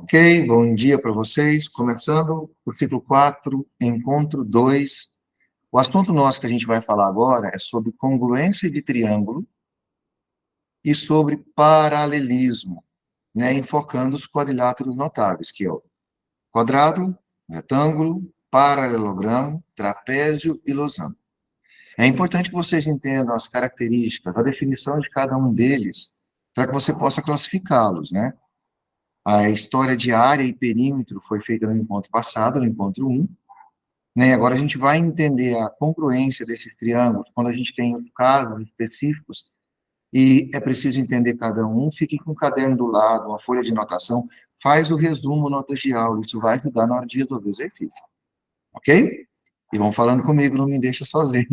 Ok, bom dia para vocês. Começando o ciclo 4, encontro 2. O assunto nosso que a gente vai falar agora é sobre congruência de triângulo e sobre paralelismo, né, enfocando os quadriláteros notáveis, que é o quadrado, retângulo, paralelogramo, trapézio e losango. É importante que vocês entendam as características, a definição de cada um deles, para que você possa classificá-los, né? A história de área e perímetro foi feita no encontro passado, no encontro 1, né? Agora a gente vai entender a congruência desses triângulos, quando a gente tem os casos específicos, e é preciso entender cada um. Fique com o caderno do lado, uma folha de anotação, faz o resumo, notas de aula, isso vai ajudar na hora de resolver o exercício, ok? E vão falando comigo, não me deixa sozinho.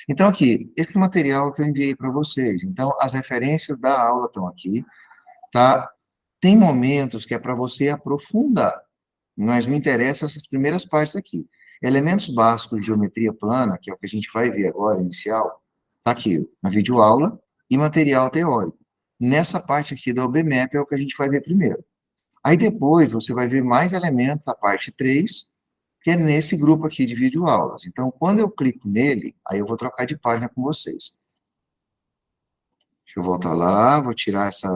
Então, aqui, esse material que eu enviei para vocês, então, as referências da aula estão aqui, tá? Tem momentos que é para você aprofundar, mas me interessam essas primeiras partes aqui. Elementos básicos de geometria plana, que é o que a gente vai ver agora, inicial, está aqui, na videoaula, e material teórico. Nessa parte aqui da UBMAP é o que a gente vai ver primeiro. Aí depois você vai ver mais elementos da parte 3, que é nesse grupo aqui de videoaulas. Então, quando eu clico nele, aí eu vou trocar de página com vocês. Deixa eu voltar lá, vou tirar essa...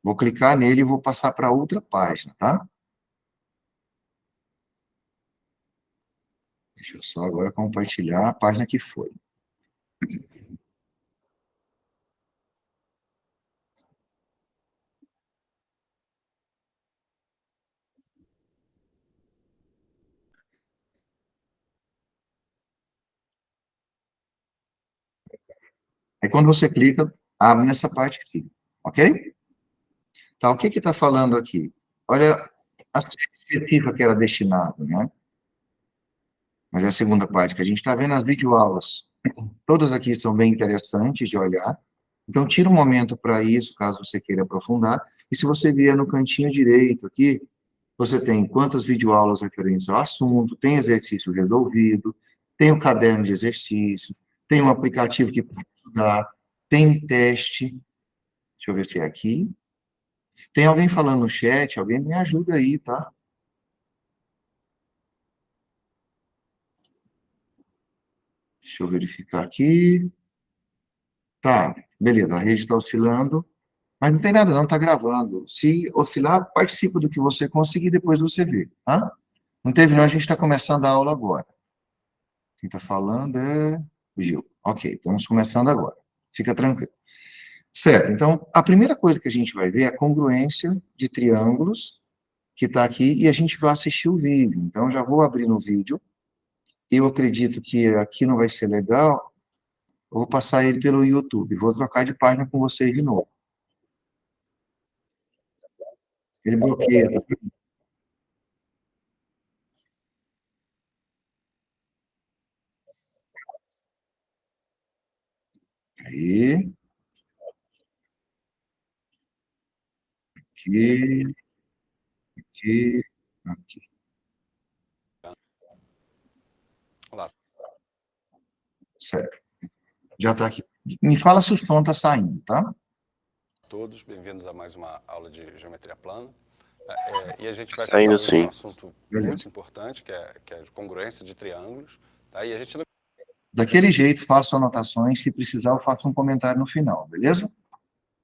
Vou clicar nele e vou passar para outra página, tá? Deixa eu só agora compartilhar a página que foi. Aí quando você clica, abre nessa parte aqui, ok? Tá, o que que está falando aqui? Olha, a série específica que era destinado, né? Mas é a segunda parte que a gente está vendo as videoaulas. Todas aqui são bem interessantes de olhar. Então, tira um momento para isso, caso você queira aprofundar. E se você vier no cantinho direito aqui, você tem quantas videoaulas referentes ao assunto, tem exercício resolvido, tem o caderno de exercícios, tem um aplicativo que pode ajudar, tem teste. Deixa eu ver se é aqui. Tem alguém falando no chat? Alguém me ajuda aí, tá? Deixa eu verificar aqui. Tá, beleza, a rede está oscilando, mas não tem nada não, está gravando. Se oscilar, participa do que você conseguir, depois você vê, tá? Não teve não, a gente está começando a aula agora. Quem está falando é o Gil. Ok, estamos começando agora. Fica tranquilo. Certo, então, a primeira coisa que a gente vai ver é a congruência de triângulos, que está aqui, e a gente vai assistir o vídeo. Então, já vou abrir no vídeo. Eu acredito que aqui não vai ser legal, eu vou passar ele pelo YouTube. Vou trocar de página com vocês de novo. Ele bloqueia. Aí, aqui, aqui, aqui. Olá Certo. Já está aqui. Me fala se o som está saindo, tá? a todos, bem-vindos a mais uma aula de geometria plana. E a gente vai tratar Saindo hoje de sim. um assunto Beleza. muito importante, que é a congruência de triângulos. Tá? E a gente Daquele jeito, faço anotações. Se precisar, eu faço um comentário no final, beleza?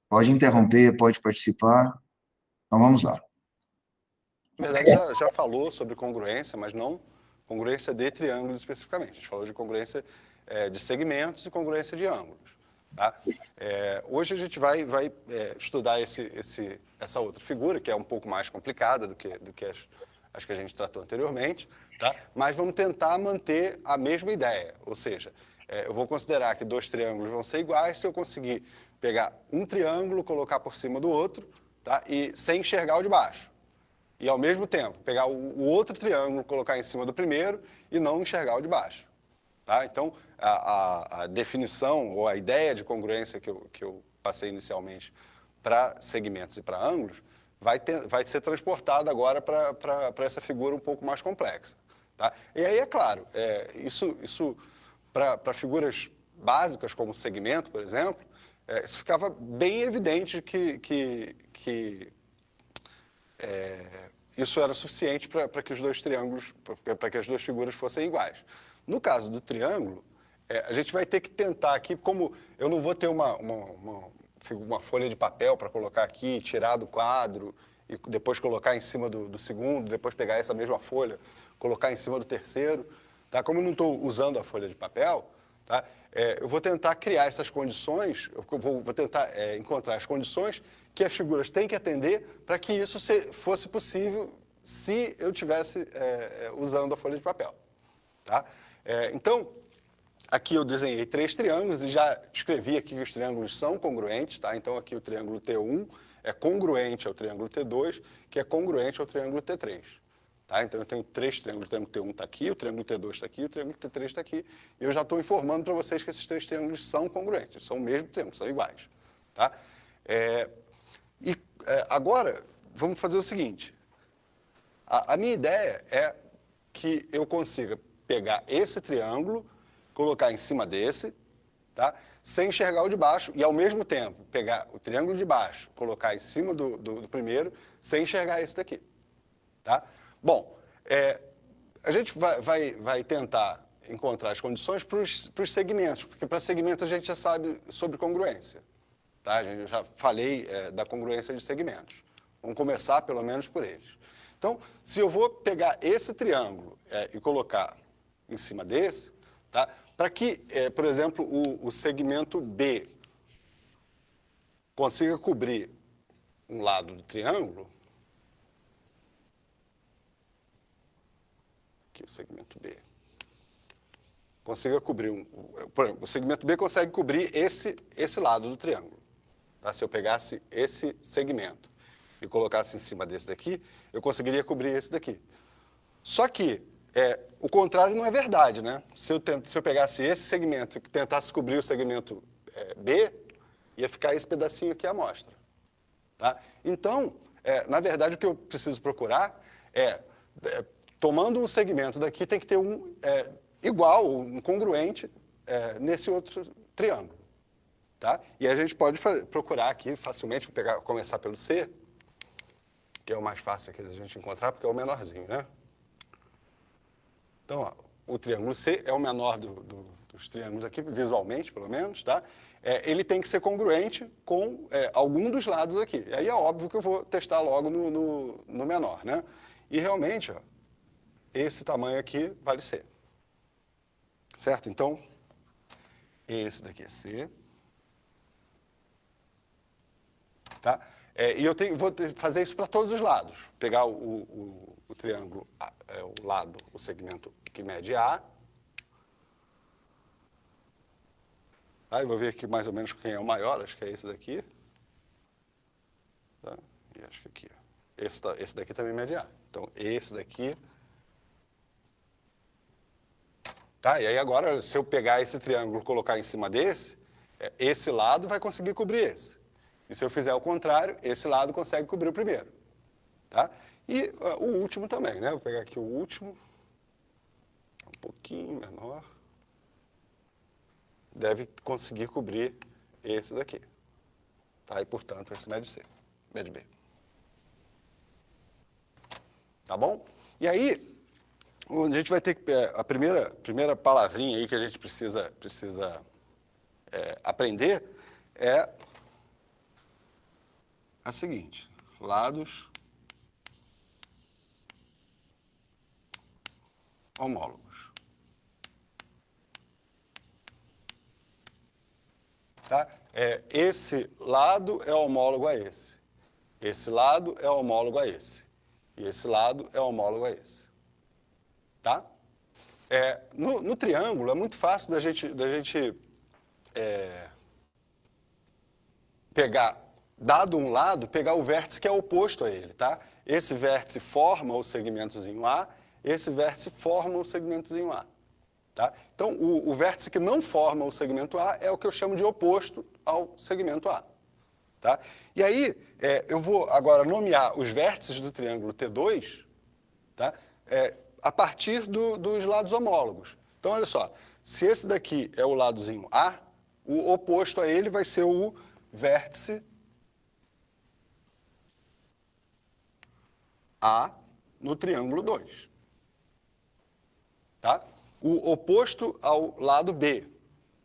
Pode interromper, pode participar. Então, vamos lá. na verdade, já falou sobre congruência, mas não congruência de triângulos especificamente. A gente falou de congruência de segmentos e congruência de ângulos. Tá? Hoje a gente vai estudar essa outra figura, que é um pouco mais complicada do que as que a gente tratou anteriormente, tá? Mas vamos tentar manter a mesma ideia, ou seja, eu vou considerar que dois triângulos vão ser iguais se eu conseguir pegar um triângulo, colocar por cima do outro, tá? E sem enxergar o de baixo. E, ao mesmo tempo, pegar o outro triângulo, colocar em cima do primeiro e não enxergar o de baixo. Tá? Então, a definição ou a ideia de congruência que eu passei inicialmente para segmentos e para ângulos vai ser transportada agora para essa figura um pouco mais complexa. Tá? E aí, é claro, isso para figuras básicas como segmento, por exemplo, isso ficava bem evidente que isso era suficiente para que os dois triângulos, para que as duas figuras fossem iguais. No caso do triângulo, a gente vai ter que tentar aqui, como eu não vou ter uma folha de papel para colocar aqui, tirar do quadro e depois colocar em cima do segundo, depois pegar essa mesma folha, colocar em cima do terceiro. Tá? Como eu não estou usando a folha de papel, tá? Eu vou tentar criar essas condições, vou tentar encontrar as condições que as figuras têm que atender para que isso fosse possível se eu estivesse usando a folha de papel. Tá? Então, aqui eu desenhei 3 triângulos e já escrevi aqui que os triângulos são congruentes. Tá? Então, aqui o triângulo T1 é congruente ao triângulo T2, que é congruente ao triângulo T3. Tá? Então, eu tenho 3 triângulos, o triângulo T1 está aqui, o triângulo T2 está aqui, o triângulo T3 está aqui. E eu já estou informando para vocês que esses 3 triângulos são congruentes, eles são o mesmo triângulo, são iguais. Tá? Agora, vamos fazer o seguinte. A minha ideia é que eu consiga pegar esse triângulo, colocar em cima desse, tá? Sem enxergar o de baixo, e ao mesmo tempo pegar o triângulo de baixo, colocar em cima do primeiro, sem enxergar esse daqui. Tá? Bom, a gente vai tentar encontrar as condições para os segmentos, porque para segmento a gente já sabe sobre congruência. Tá? Eu já falei da congruência de segmentos. Vamos começar pelo menos por eles. Então, se eu vou pegar esse triângulo e colocar em cima desse, tá? Para que, por exemplo, o segmento B consiga cobrir um lado do triângulo, aqui o segmento B, consiga cobrir por exemplo, o segmento B consegue cobrir esse lado do triângulo. Tá? Se eu pegasse esse segmento e colocasse em cima desse daqui, eu conseguiria cobrir esse daqui. Só que o contrário não é verdade, né? Se eu pegasse esse segmento e tentasse cobrir o segmento B, ia ficar esse pedacinho aqui à mostra. Tá? Então, na verdade, o que eu preciso procurar tomando um segmento daqui, tem que ter um igual, um congruente nesse outro triângulo. Tá? E a gente pode procurar aqui facilmente, começar pelo C, que é o mais fácil aqui da gente encontrar, porque é o menorzinho, né? Então, ó, o triângulo C é o menor dos triângulos aqui, visualmente, pelo menos, tá? Ele tem que ser congruente com algum dos lados aqui. E aí é óbvio que eu vou testar logo no menor, né? E realmente, ó, esse tamanho aqui vale C. Certo? Então, esse daqui é C. Tá? E eu vou fazer isso para todos os lados. Pegar o triângulo, o segmento que mede A. Tá? Eu vou ver aqui mais ou menos quem é o maior, acho que é esse daqui. Tá? E acho que aqui. Ó. Esse daqui também mede A. Então, esse daqui. Tá? E aí agora, se eu pegar esse triângulo e colocar em cima desse, esse lado vai conseguir cobrir esse. E se eu fizer o contrário, esse lado consegue cobrir o primeiro. Tá? E o último também, né? Vou pegar aqui o último. Um pouquinho menor. Deve conseguir cobrir esse daqui. Tá? E, portanto, esse mede C, mede B. Tá bom? E aí, a gente vai ter que... A primeira palavrinha aí que a gente precisa aprender é a seguinte: lados homólogos. Tá? Esse lado é homólogo a esse. Esse lado é homólogo a esse. E esse lado é homólogo a esse. Tá? No triângulo é muito fácil da gente pegar, dado um lado, pegar o vértice que é oposto a ele. Tá? Esse vértice forma o segmentozinho A, esse vértice forma o segmentozinho A. Tá? Então, o vértice que não forma o segmento A é o que eu chamo de oposto ao segmento A. Tá? E aí, eu vou agora nomear os vértices do triângulo T2, tá? A partir dos lados homólogos. Então, olha só, se esse daqui é o ladozinho A, o oposto a ele vai ser o vértice A no triângulo 2. Tá? O oposto ao lado B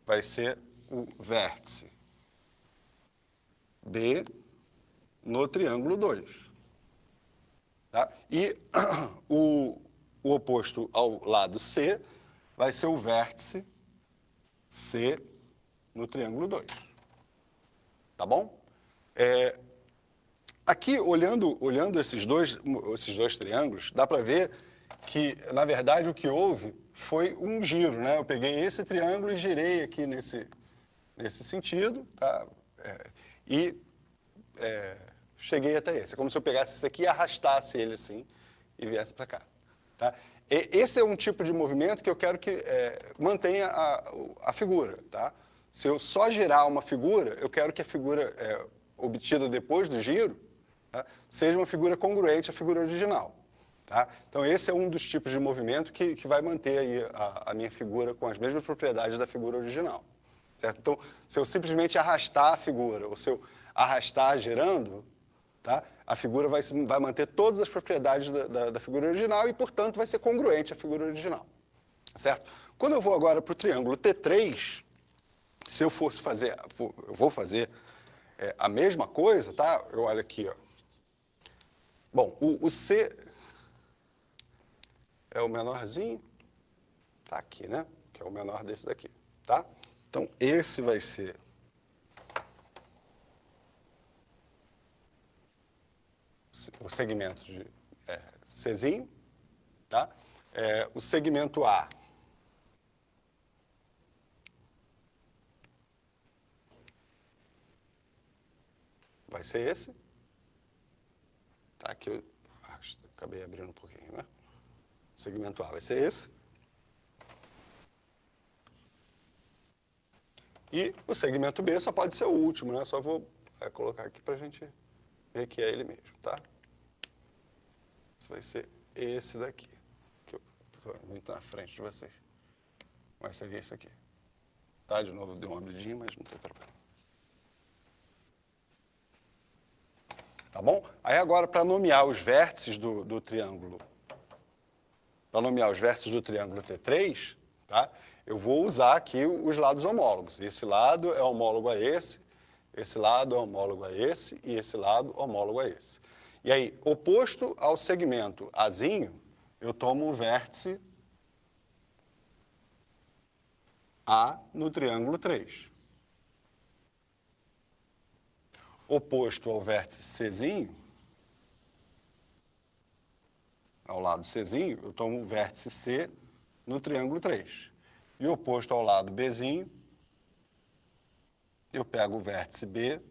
vai ser o vértice B no triângulo 2. Tá? E o oposto ao lado C vai ser o vértice C no triângulo 2. Tá bom? Aqui, olhando esses dois triângulos, dá para ver que, na verdade, o que houve foi um giro, né? Eu peguei esse triângulo e girei aqui nesse sentido, tá? Cheguei até esse. É como se eu pegasse esse aqui e arrastasse ele assim e viesse para cá. Tá? Esse é um tipo de movimento que eu quero que mantenha a figura. Tá? Se eu só girar uma figura, eu quero que a figura obtida depois do giro, tá, seja uma figura congruente à figura original. Tá? Então, esse é um dos tipos de movimento que vai manter aí a minha figura com as mesmas propriedades da figura original. Certo? Então, se eu simplesmente arrastar a figura, ou se eu arrastar girando, tá, a figura vai manter todas as propriedades da figura original e, portanto, vai ser congruente à figura original. Certo? Quando eu vou agora para o triângulo T3, se eu fosse fazer, eu vou fazer a mesma coisa, tá? Eu olho aqui, ó. Bom, o C é o menorzinho, tá aqui, né? Que é o menor desse daqui, tá? Então, esse vai ser o segmento de Czinho, tá? O segmento A vai ser esse. Tá, aqui eu acabei abrindo um pouquinho, né? O segmento A vai ser esse. E o segmento B só pode ser o último, né? Só vou colocar aqui para a gente ver que é ele mesmo, tá? Isso vai ser esse daqui, que eu estou muito na frente de vocês. Vai ser isso aqui. Tá? De novo, deu uma abridinha, mas não tem problema. Tá bom? Aí agora, para nomear os vértices do triângulo, para nomear os vértices do triângulo T3, tá? Eu vou usar aqui os lados homólogos. Esse lado é homólogo a esse lado é homólogo a esse e esse lado homólogo a esse. E aí, oposto ao segmento Azinho, eu tomo o vértice A no triângulo 3. Oposto ao vértice Czinho, ao lado Czinho, eu tomo o vértice C no triângulo 3. E oposto ao lado Bzinho, eu pego o vértice B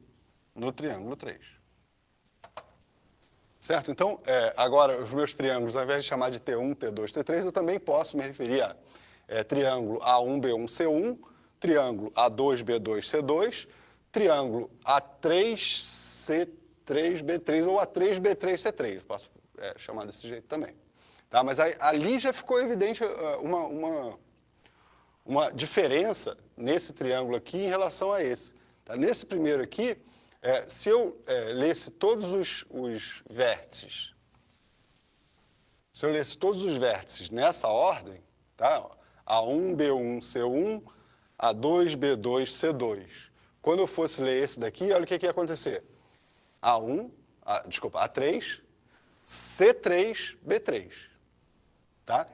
no triângulo 3. Certo? Então, agora, os meus triângulos, ao invés de chamar de T1, T2, T3, eu também posso me referir a triângulo A1B1C1, triângulo A2B2C2, triângulo A3C3B3 ou A3B3C3. Posso chamar desse jeito também. Tá? Mas ali já ficou evidente uma diferença nesse triângulo aqui em relação a esse. Tá? Nesse primeiro aqui, se eu lesse todos os vértices, nessa ordem, tá? A1, B1, C1, A2, B2, C2. Quando eu fosse ler esse daqui, olha o que ia acontecer. A3, C3, B3. Tá?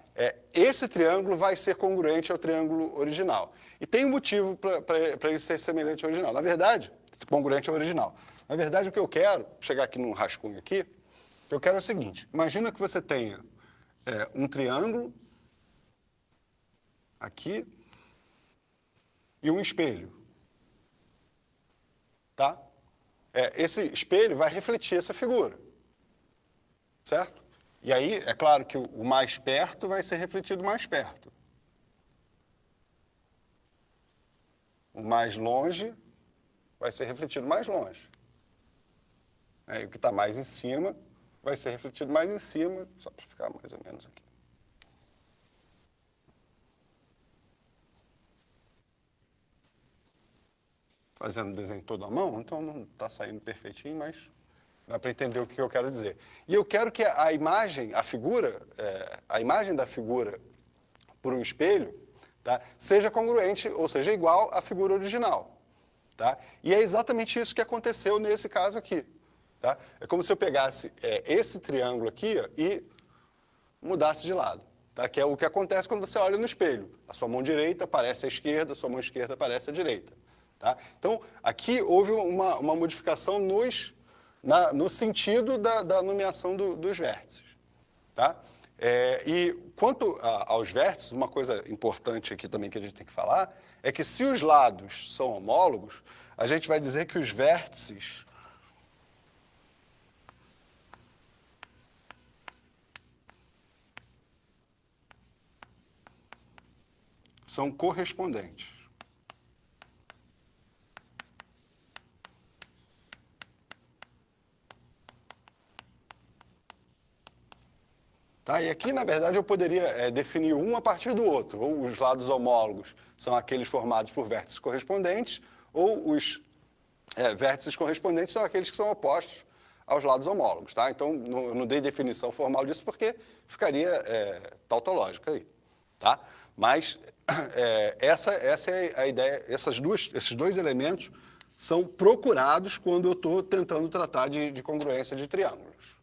Esse triângulo vai ser congruente ao triângulo original. E tem um motivo para ele ser semelhante ao original. Na verdade, congruente ao original. Na verdade, o que eu quero, chegar aqui num rascunho aqui, eu quero é o seguinte. Imagina que você tenha um triângulo aqui e um espelho. Tá? Esse espelho vai refletir essa figura. Certo? E aí, é claro que o mais perto vai ser refletido mais perto. O mais longe vai ser refletido mais longe. E o que está mais em cima vai ser refletido mais em cima, só para ficar mais ou menos aqui. Fazendo o desenho todo à mão, então não está saindo perfeitinho, mas Dá para entender o que eu quero dizer. E eu quero que a imagem, a imagem da figura por um espelho, tá, seja congruente, ou seja, igual à figura original. Tá? E é exatamente isso que aconteceu nesse caso aqui. Tá? É como se eu pegasse esse triângulo aqui, ó, e mudasse de lado. Tá? Que é o que acontece quando você olha no espelho. A sua mão direita parece à esquerda, a sua mão esquerda parece à direita. Tá? Então, aqui houve uma modificação no sentido da nomeação dos vértices. Tá? E quanto aos vértices, uma coisa importante aqui também que a gente tem que falar é que se os lados são homólogos, a gente vai dizer que os vértices são correspondentes. Tá? E aqui, na verdade, eu poderia definir um a partir do outro. Ou os lados homólogos são aqueles formados por vértices correspondentes, ou os vértices correspondentes são aqueles que são opostos aos lados homólogos. Tá? Então, eu não dei definição formal disso porque ficaria tautológico aí. Tá? Mas essa é a ideia. Esses dois elementos são procurados quando eu estou tentando tratar de congruência de triângulos.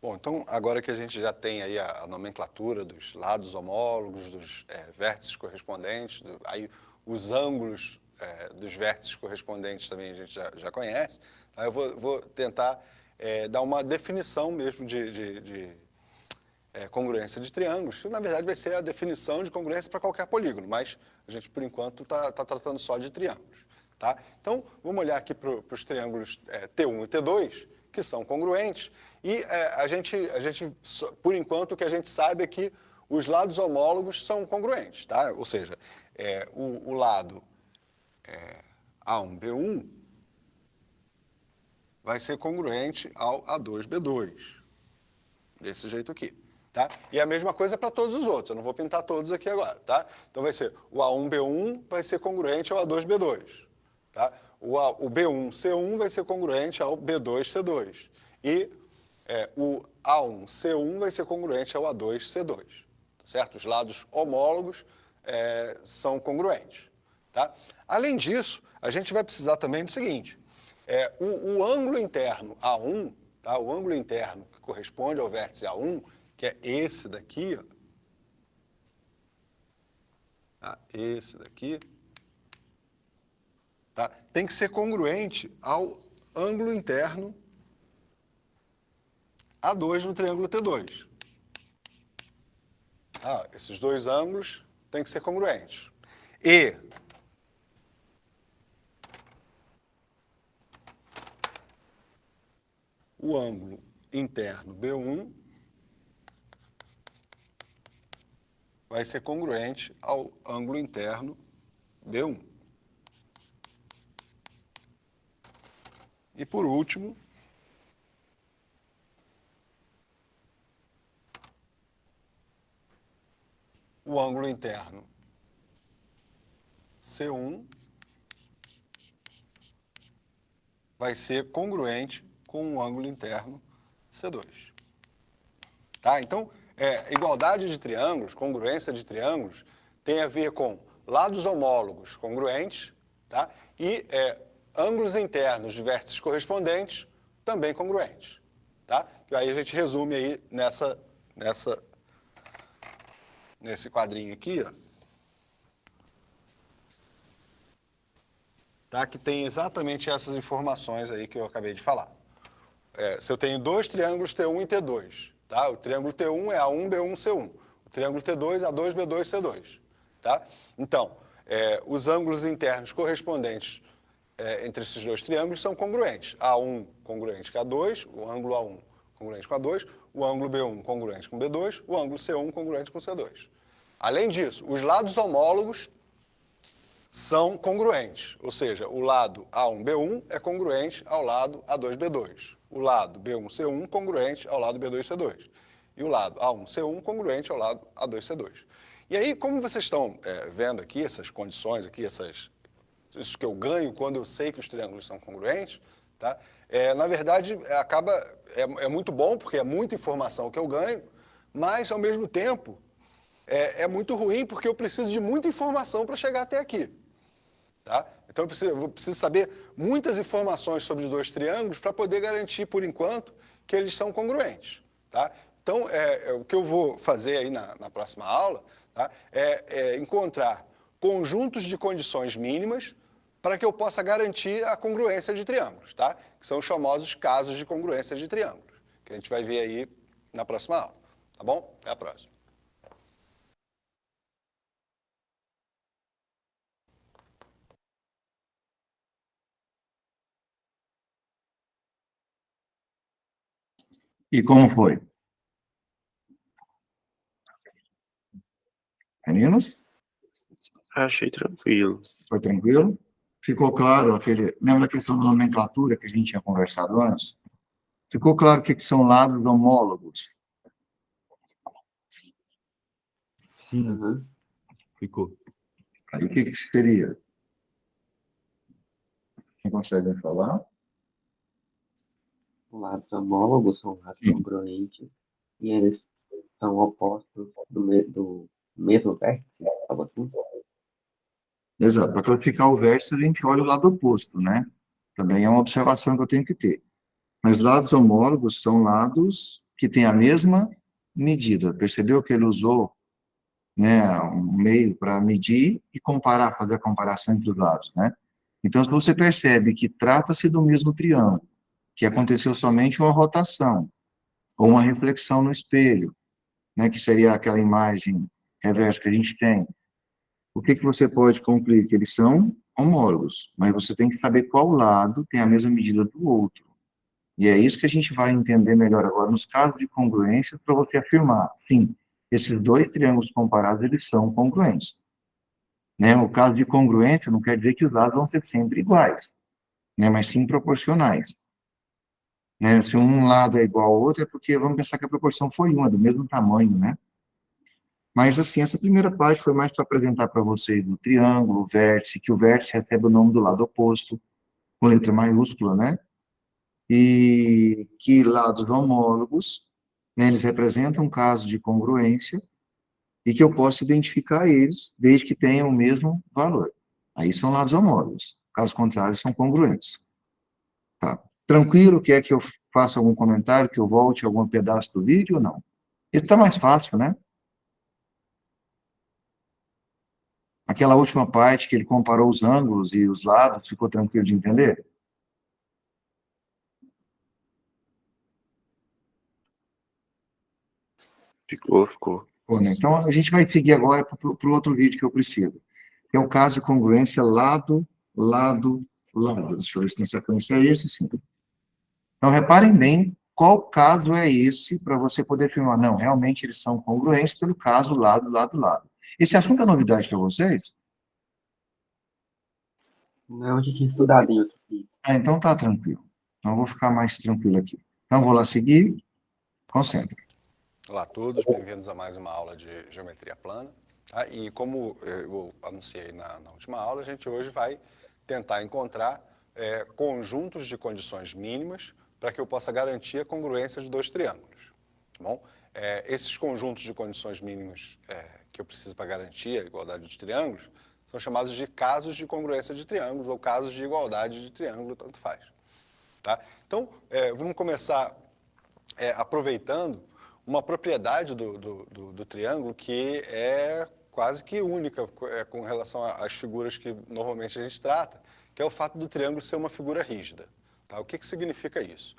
Bom, então, agora que a gente já tem aí a nomenclatura dos lados homólogos, dos vértices correspondentes, aí os ângulos dos vértices correspondentes também a gente já conhece, tá? Eu vou tentar dar uma definição mesmo de congruência de triângulos, que na verdade vai ser a definição de congruência para qualquer polígono, mas a gente, por enquanto, está tratando só de triângulos. Tá? Então, vamos olhar aqui para os triângulos T1 e T2, que são congruentes, e a gente, por enquanto, o que a gente sabe é que os lados homólogos são congruentes, tá? Ou seja, o lado A1B1 vai ser congruente ao A2B2, desse jeito aqui. Tá? E a mesma coisa para todos os outros, eu não vou pintar todos aqui agora. Tá? Então vai ser o A1B1 vai ser congruente ao A2B2. Tá? O B1C1 vai ser congruente ao B2C2. E o A1C1 vai ser congruente ao A2C2. Certo? Os lados homólogos são congruentes. Tá? Além disso, a gente vai precisar também do seguinte, o ângulo interno A1, tá? O ângulo interno que corresponde ao vértice A1, que é esse daqui, ó, tá? Esse daqui, tá? Tem que ser congruente ao ângulo interno A2 no triângulo T2. Esses dois ângulos têm que ser congruentes. E o ângulo interno B1 vai ser congruente ao ângulo interno B1. E por último, o ângulo interno C1 vai ser congruente com o ângulo interno C2. Tá? Então, igualdade de triângulos, congruência de triângulos, tem a ver com lados homólogos congruentes, tá? E ângulos internos de vértices correspondentes também congruentes. Tá? E aí a gente resume aí nesse quadrinho aqui, ó, tá? Que tem exatamente essas informações aí que eu acabei de falar. Se eu tenho dois triângulos T1 e T2, tá? O triângulo T1 é A1, B1, C1. O triângulo T2 é A2, B2, C2. Tá? Então, os ângulos internos correspondentes entre esses dois triângulos são congruentes. A1 congruente com A2, o ângulo A1 congruente com A2, o ângulo B1 congruente com B2, o ângulo C1 congruente com C2. Além disso, os lados homólogos são congruentes, ou seja, o lado A1B1 é congruente ao lado A2B2, o lado B1C1 congruente ao lado B2C2 e o lado A1C1 congruente ao lado A2C2. E aí, como vocês estão vendo aqui, essas condições aqui, essas isso que eu ganho quando eu sei que os triângulos são congruentes, tá? Na verdade, é muito bom, porque é muita informação que eu ganho, mas, ao mesmo tempo, é muito ruim, porque eu preciso de muita informação para chegar até aqui. Tá? Então, eu preciso saber muitas informações sobre os dois triângulos para poder garantir, por enquanto, que eles são congruentes. Tá? Então, o que eu vou fazer aí na próxima aula, tá? é encontrar conjuntos de condições mínimas para que eu possa garantir a congruência de triângulos, tá? Que são os famosos casos de congruência de triângulos, que a gente vai ver aí na próxima aula. Tá bom? Até a próxima. E como foi? Meninos? Achei tranquilo. Foi tranquilo? Ficou claro lembra da questão da nomenclatura que a gente tinha conversado antes? Ficou claro o que são lados homólogos? Sim, Uhum. ficou. Aí o que seria? Quem consegue falar? Lados homólogos são lados Sim. congruentes e eles são opostos do mesmo vértice, algo assim. Exato. Para classificar o vértice, a gente olha o lado oposto, né? Também é uma observação que eu tenho que ter. Mas lados homólogos são lados que têm a mesma medida. Percebeu que ele usou, né, um meio para medir e comparar, fazer a comparação entre os lados, né? Então, se você percebe que trata-se do mesmo triângulo, que aconteceu somente uma rotação ou uma reflexão no espelho, né, que seria aquela imagem reversa que a gente tem, o que você pode concluir? Que eles são homólogos, mas você tem que saber qual lado tem a mesma medida do outro. E é isso que a gente vai entender melhor agora nos casos de congruência, para você afirmar, sim, esses dois triângulos comparados, eles são congruentes. Né? O caso de congruência não quer dizer que os lados vão ser sempre iguais, né? Mas sim proporcionais. Né? Se um lado é igual ao outro, é porque vamos pensar que a proporção foi uma, do mesmo tamanho, né? Mas, assim, essa primeira parte foi mais para apresentar para vocês o triângulo, o vértice, que o vértice recebe o nome do lado oposto, com letra maiúscula, né? E que lados homólogos, né, eles representam casos de congruência e que eu posso identificar eles desde que tenham o mesmo valor. Aí são lados homólogos. Caso contrário, são congruentes. Tá? Tranquilo? Quer que eu faça algum comentário, que eu volte a algum pedaço do vídeo ou não? Esse está mais fácil, né? Aquela última parte que ele comparou os ângulos e os lados, ficou tranquilo de entender? Ficou. Bom, né? Então, a gente vai seguir agora para o outro vídeo que eu preciso, que é o caso de congruência lado, lado, lado. Deixa eu ver se tem sequência, é esse sim. Então, reparem bem qual caso é esse para você poder afirmar, não, realmente eles são congruentes pelo caso lado, lado, lado. Esse assunto é novidade para vocês? Não, a gente tinha estudado em outro vídeo. Então tá tranquilo. Então, eu vou ficar mais tranquilo aqui. Então, vou lá seguir. Concentre. Olá a todos, bem-vindos a mais uma aula de geometria plana. Tá? E como eu anunciei na última aula, a gente hoje vai tentar encontrar conjuntos de condições mínimas para que eu possa garantir a congruência de dois triângulos. Tá bom? Esses conjuntos de condições mínimas que eu preciso para garantir a igualdade de triângulos são chamados de casos de congruência de triângulos ou casos de igualdade de triângulo, tanto faz. Tá? Então, vamos começar aproveitando uma propriedade do triângulo que é quase que única com relação às figuras que normalmente a gente trata, que é o fato do triângulo ser uma figura rígida. Tá? O que significa isso?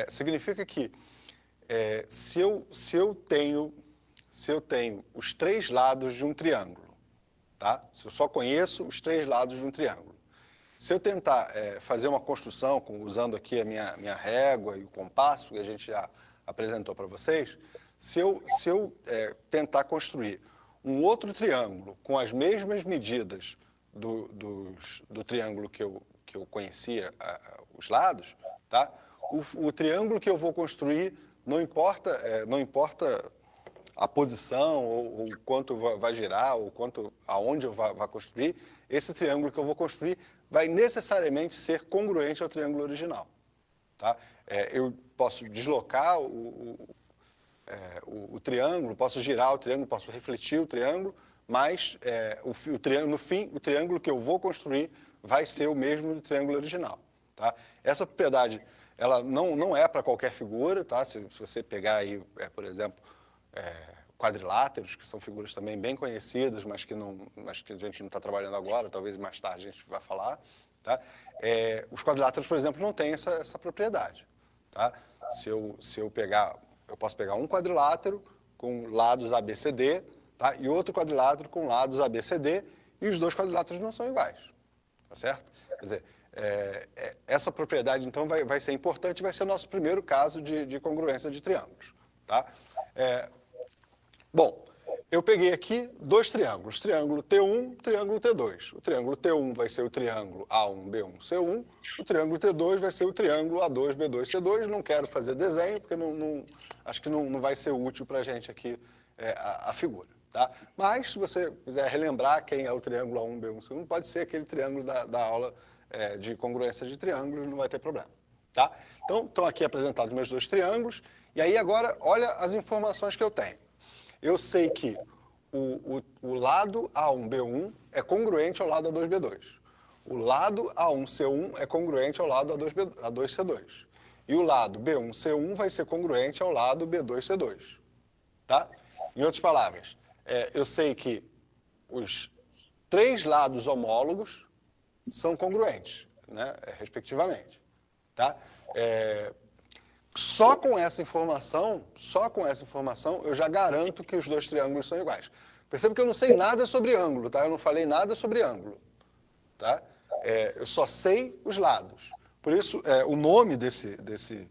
Significa que se eu tenho os três lados de um triângulo, tá? Se eu só conheço os três lados de um triângulo, se eu tentar fazer uma construção, usando aqui a minha régua e o compasso, que a gente já apresentou para vocês, se eu tentar construir um outro triângulo com as mesmas medidas do triângulo que eu conhecia os lados, tá? O triângulo que eu vou construir, não importa a posição, ou quanto vai girar, ou aonde eu vou construir, esse triângulo que eu vou construir vai necessariamente ser congruente ao triângulo original. Tá? Eu posso deslocar o triângulo, posso girar o triângulo, posso refletir o triângulo, mas no fim, o triângulo que eu vou construir vai ser o mesmo do triângulo original. Tá? Essa propriedade ela não é para qualquer figura. Tá? Se você pegar aí, por exemplo, quadriláteros, que são figuras também bem conhecidas, mas que a gente não está trabalhando agora, talvez mais tarde a gente vai falar. Tá? Os quadriláteros, por exemplo, não têm essa propriedade. Tá? Se eu posso pegar um quadrilátero com lados ABCD, tá? E outro quadrilátero com lados ABCD, e os dois quadriláteros não são iguais. Tá certo? Quer dizer, essa propriedade, então, vai ser importante, vai ser o nosso primeiro caso de congruência de triângulos. Tá? Bom, eu peguei aqui dois triângulos, triângulo T1, triângulo T2. O triângulo T1 vai ser o triângulo A1, B1, C1. O triângulo T2 vai ser o triângulo A2, B2, C2. Não quero fazer desenho, porque acho que não vai ser útil para a gente aqui a figura. Tá? Mas, se você quiser relembrar quem é o triângulo A1, B1, C1, pode ser aquele triângulo da aula de congruência de triângulos, não vai ter problema. Tá? Então, estão aqui apresentados meus dois triângulos. E aí, agora, olha as informações que eu tenho. Eu sei que o lado A1B1 é congruente ao lado A2B2. O lado A1C1 é congruente ao lado A2C2. E o lado B1C1 vai ser congruente ao lado B2C2. Tá? Em outras palavras, eu sei que os três lados homólogos são congruentes, né, respectivamente. Tá? Só com essa informação, eu já garanto que os dois triângulos são iguais. Perceba que eu não sei nada sobre ângulo, tá? Eu não falei nada sobre ângulo. Tá? Eu só sei os lados. Por isso, o nome desse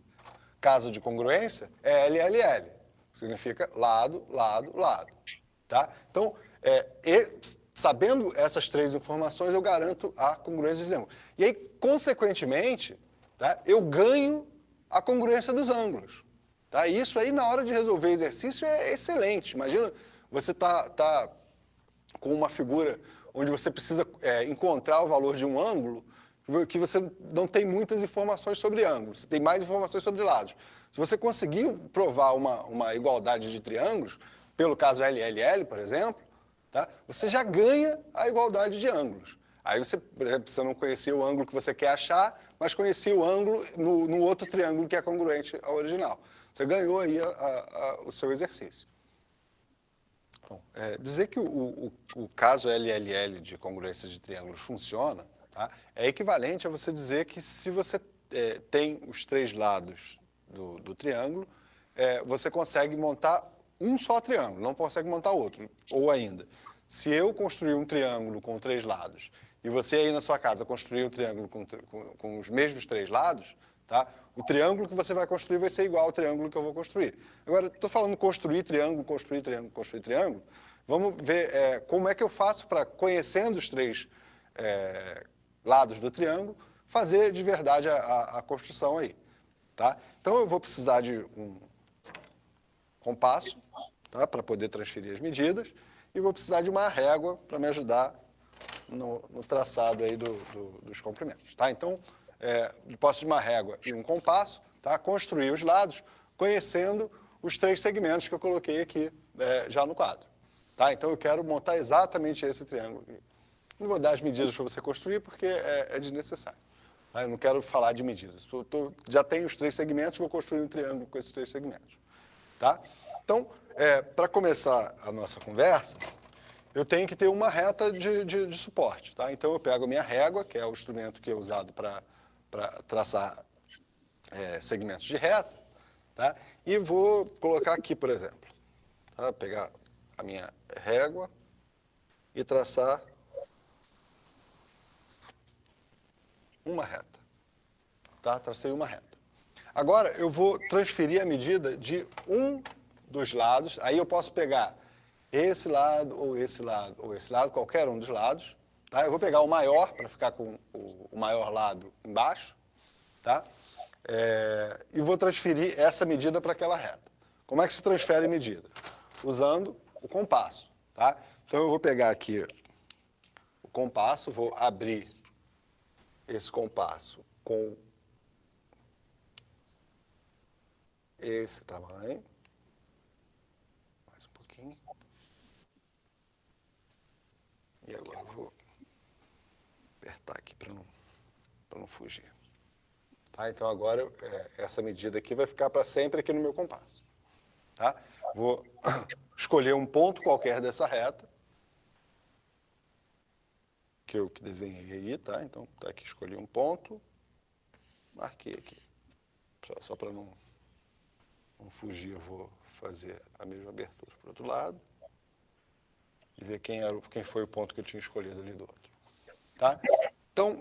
caso de congruência é LLL. Significa lado, lado, lado. Tá? Então, sabendo essas três informações, eu garanto a congruência de triângulo. E aí, consequentemente, tá, eu ganho a congruência dos ângulos. Tá? E isso aí, na hora de resolver exercício, é excelente. Imagina, você tá com uma figura onde você precisa encontrar o valor de um ângulo, que você não tem muitas informações sobre ângulos, você tem mais informações sobre lados. Se você conseguir provar uma igualdade de triângulos, pelo caso LLL, por exemplo, tá? Você já ganha a igualdade de ângulos. Aí você, por exemplo, você não conhecia o ângulo que você quer achar, mas conhecia o ângulo no outro triângulo que é congruente ao original. Você ganhou aí o seu exercício. Bom, dizer que o caso LLL de congruência de triângulos funciona, tá, é equivalente a você dizer que se você tem os três lados do triângulo, você consegue montar um só triângulo, não consegue montar outro. Ou ainda, se eu construir um triângulo com três lados e você aí na sua casa construir um triângulo com os mesmos três lados, tá? O triângulo que você vai construir vai ser igual ao triângulo que eu vou construir. Agora, estou falando construir triângulo, construir triângulo, construir triângulo. Vamos ver como é que eu faço para, conhecendo os três lados do triângulo, fazer de verdade a construção aí. Tá? Então, eu vou precisar de um compasso, tá, para poder transferir as medidas, e vou precisar de uma régua para me ajudar no traçado aí dos comprimentos. Tá? Então, posso de uma régua e um compasso, tá? Construir os lados, conhecendo os três segmentos que eu coloquei aqui já no quadro. Tá? Então, eu quero montar exatamente esse triângulo aqui. Não vou dar as medidas para você construir, porque é desnecessário. Tá? Eu não quero falar de medidas. Já tenho os três segmentos, vou construir um triângulo com esses três segmentos. Tá? Então, para começar a nossa conversa, eu tenho que ter uma reta de suporte. Tá? Então, eu pego a minha régua, que é o instrumento que é usado para traçar segmentos de reta, tá? E vou colocar aqui, por exemplo. Tá? Pegar a minha régua e traçar uma reta. Tá? Tracei uma reta. Agora, eu vou transferir a medida de um dos lados. Aí eu posso pegar esse lado, ou esse lado, ou esse lado, qualquer um dos lados. Tá? Eu vou pegar o maior, para ficar com o maior lado embaixo. Tá? E vou transferir essa medida para aquela reta. Como é que se transfere medida? usando o compasso, tá? Então eu vou pegar aqui o compasso, vou abrir esse compasso com esse tamanho. Mais um pouquinho. E agora eu vou apertar aqui para não fugir. Tá? Então agora essa medida aqui vai ficar para sempre aqui no meu compasso. Tá? Vou escolher um ponto qualquer dessa reta, que eu que desenhei aí, tá? Então tá aqui, escolhi um ponto, marquei aqui. Só para não fugir, eu vou fazer a mesma abertura para o outro lado e ver quem foi o ponto que eu tinha escolhido ali do outro. Tá? Então,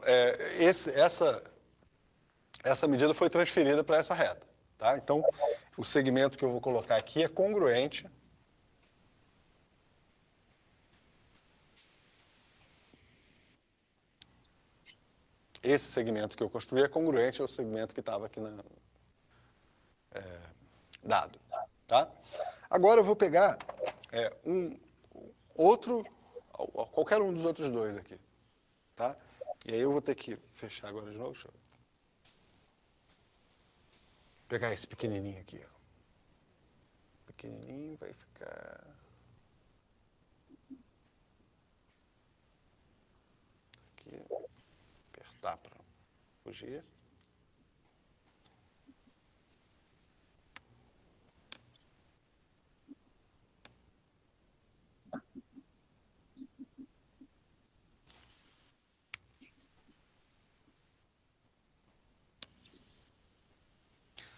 essa medida foi transferida para essa reta. Tá? Então, o segmento que eu vou colocar aqui é congruente esse segmento que eu construí é congruente ao segmento que estava aqui dado. Tá? Agora eu vou pegar qualquer um dos outros dois aqui. Tá? E aí eu vou ter que fechar agora de novo. Deixa eu pegar esse pequenininho aqui. Ó. Pequenininho vai ficar... Aqui. Apertar para fugir.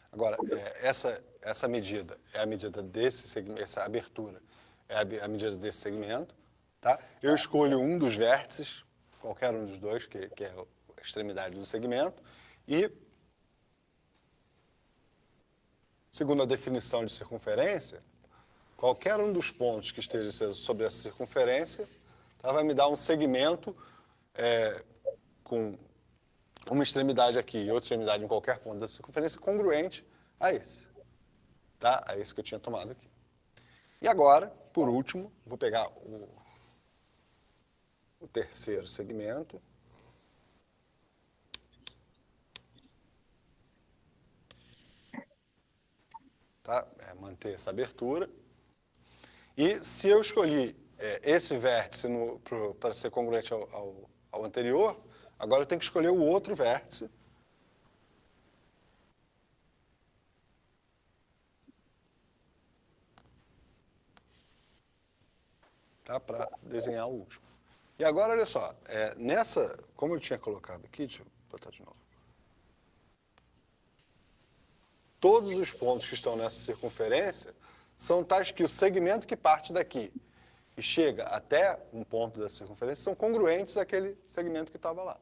Agora, essa medida é a medida desse segmento, essa abertura é a medida desse segmento. Tá? Eu escolho um dos vértices, qualquer um dos dois, que é a extremidade do segmento, e, segundo a definição de circunferência, qualquer um dos pontos que esteja sobre essa circunferência tá, vai me dar um segmento com uma extremidade aqui e outra extremidade em qualquer ponto da circunferência congruente a esse. Tá? A esse que eu tinha tomado aqui. E agora, por último, vou pegar o terceiro segmento. Tá? Manter essa abertura. E se eu escolhi esse vértice para ser congruente ao anterior, agora eu tenho que escolher o outro vértice. Tá? Para desenhar o último. E agora, olha só, como eu tinha colocado aqui, deixa eu botar de novo. Todos os pontos que estão nessa circunferência são tais que o segmento que parte daqui e chega até um ponto da circunferência são congruentes àquele segmento que estava lá.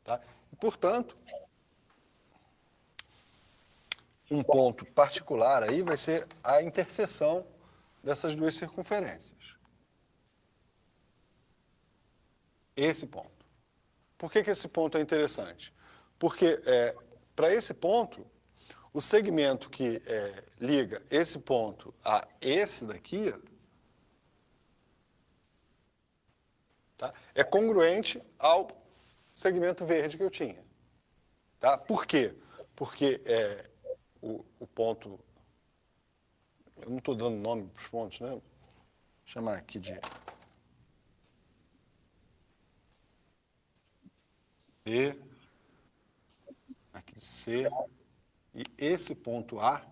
Tá? E, portanto, um ponto particular aí vai ser a interseção dessas duas circunferências. Esse ponto. Por que esse ponto é interessante? Porque, para esse ponto, o segmento que liga esse ponto a esse daqui tá, é congruente ao segmento verde que eu tinha. Tá? Por quê? Porque o ponto... Eu não estou dando nome para os pontos, né? Vou chamar aqui de B, aqui de C, e esse ponto A,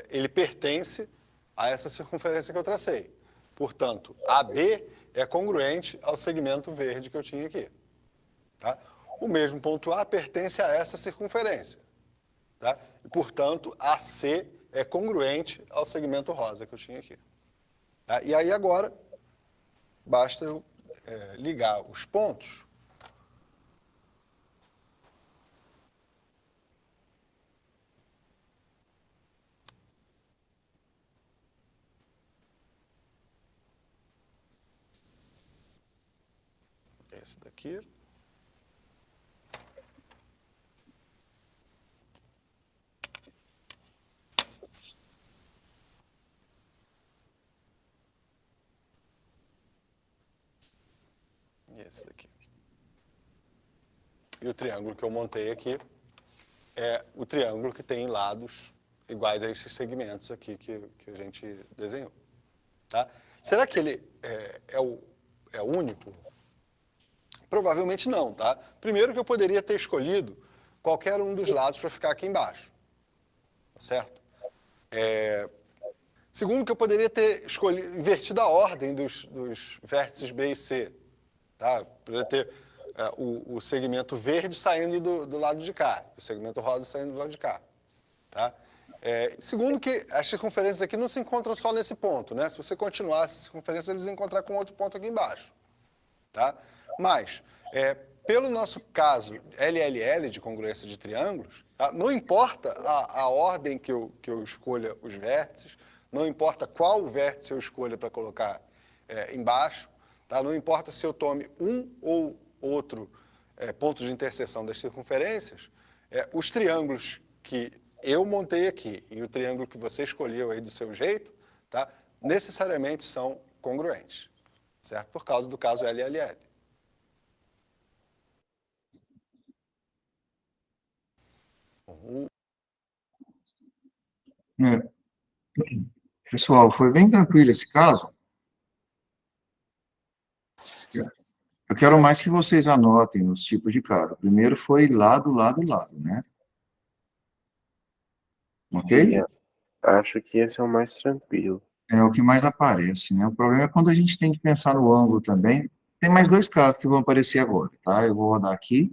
ele pertence a essa circunferência que eu tracei. Portanto, AB é congruente ao segmento verde que eu tinha aqui. Tá? O mesmo ponto A pertence a essa circunferência. Tá? E, portanto, AC é congruente ao segmento rosa que eu tinha aqui. Tá? E aí agora, basta eu ligar os pontos. Esse daqui. E esse daqui. E o triângulo que eu montei aqui é o triângulo que tem lados iguais a esses segmentos aqui que a gente desenhou. Tá? Será que ele é o único? Provavelmente não. Tá? Primeiro que eu poderia ter escolhido qualquer um dos lados para ficar aqui embaixo. Tá certo? Segundo que eu poderia ter invertido a ordem dos vértices B e C. Tá? Poderia ter o segmento verde saindo do lado de cá, o segmento rosa saindo do lado de cá. Tá? Segundo que as circunferências aqui não se encontram só nesse ponto. Né? Se você continuar essas circunferências, eles vão encontrar com outro ponto aqui embaixo. Tá? Mas, pelo nosso caso LLL, de congruência de triângulos, tá? Não importa a ordem que eu escolha os vértices, não importa qual vértice eu escolha para colocar embaixo, tá? Não importa se eu tome um ou outro ponto de interseção das circunferências, os triângulos que eu montei aqui e o triângulo que você escolheu aí do seu jeito, tá? Necessariamente são congruentes, certo? Por causa do caso LLL. Pessoal, foi bem tranquilo esse caso. Eu quero mais que vocês anotem os tipos de caso. O primeiro foi lado, lado, lado, né? Ok? Acho que esse é o mais tranquilo. É o que mais aparece, né? O problema é quando a gente tem que pensar no ângulo também. Tem mais dois casos que vão aparecer agora, tá? Eu vou rodar aqui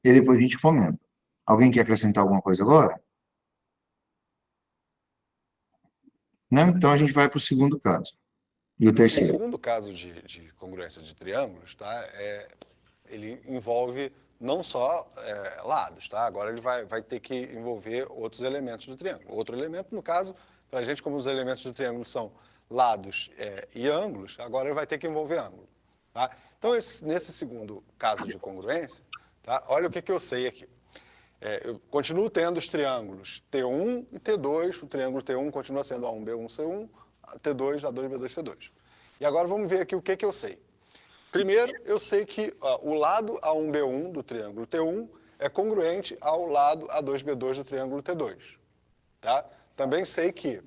e depois a gente comenta. Alguém quer acrescentar alguma coisa agora? Não? Então a gente vai para o segundo caso. E o O terceiro? segundo caso de congruência de triângulos, tá? Ele envolve não só lados, tá? Agora ele vai ter que envolver outros elementos do triângulo. Outro elemento, no caso, para a gente, como os elementos do triângulo são lados e ângulos, agora ele vai ter que envolver ângulo. Tá? Então, nesse segundo caso de congruência, tá? Olha o que eu sei aqui. Eu continuo tendo os triângulos T1 e T2, o triângulo T1 continua sendo A1, B1, C1, T2, A2, B2, C2. E agora vamos ver aqui o que eu sei. Primeiro, eu sei que o lado A1, B1 do triângulo T1 é congruente ao lado A2, B2 do triângulo T2. Tá? Também sei que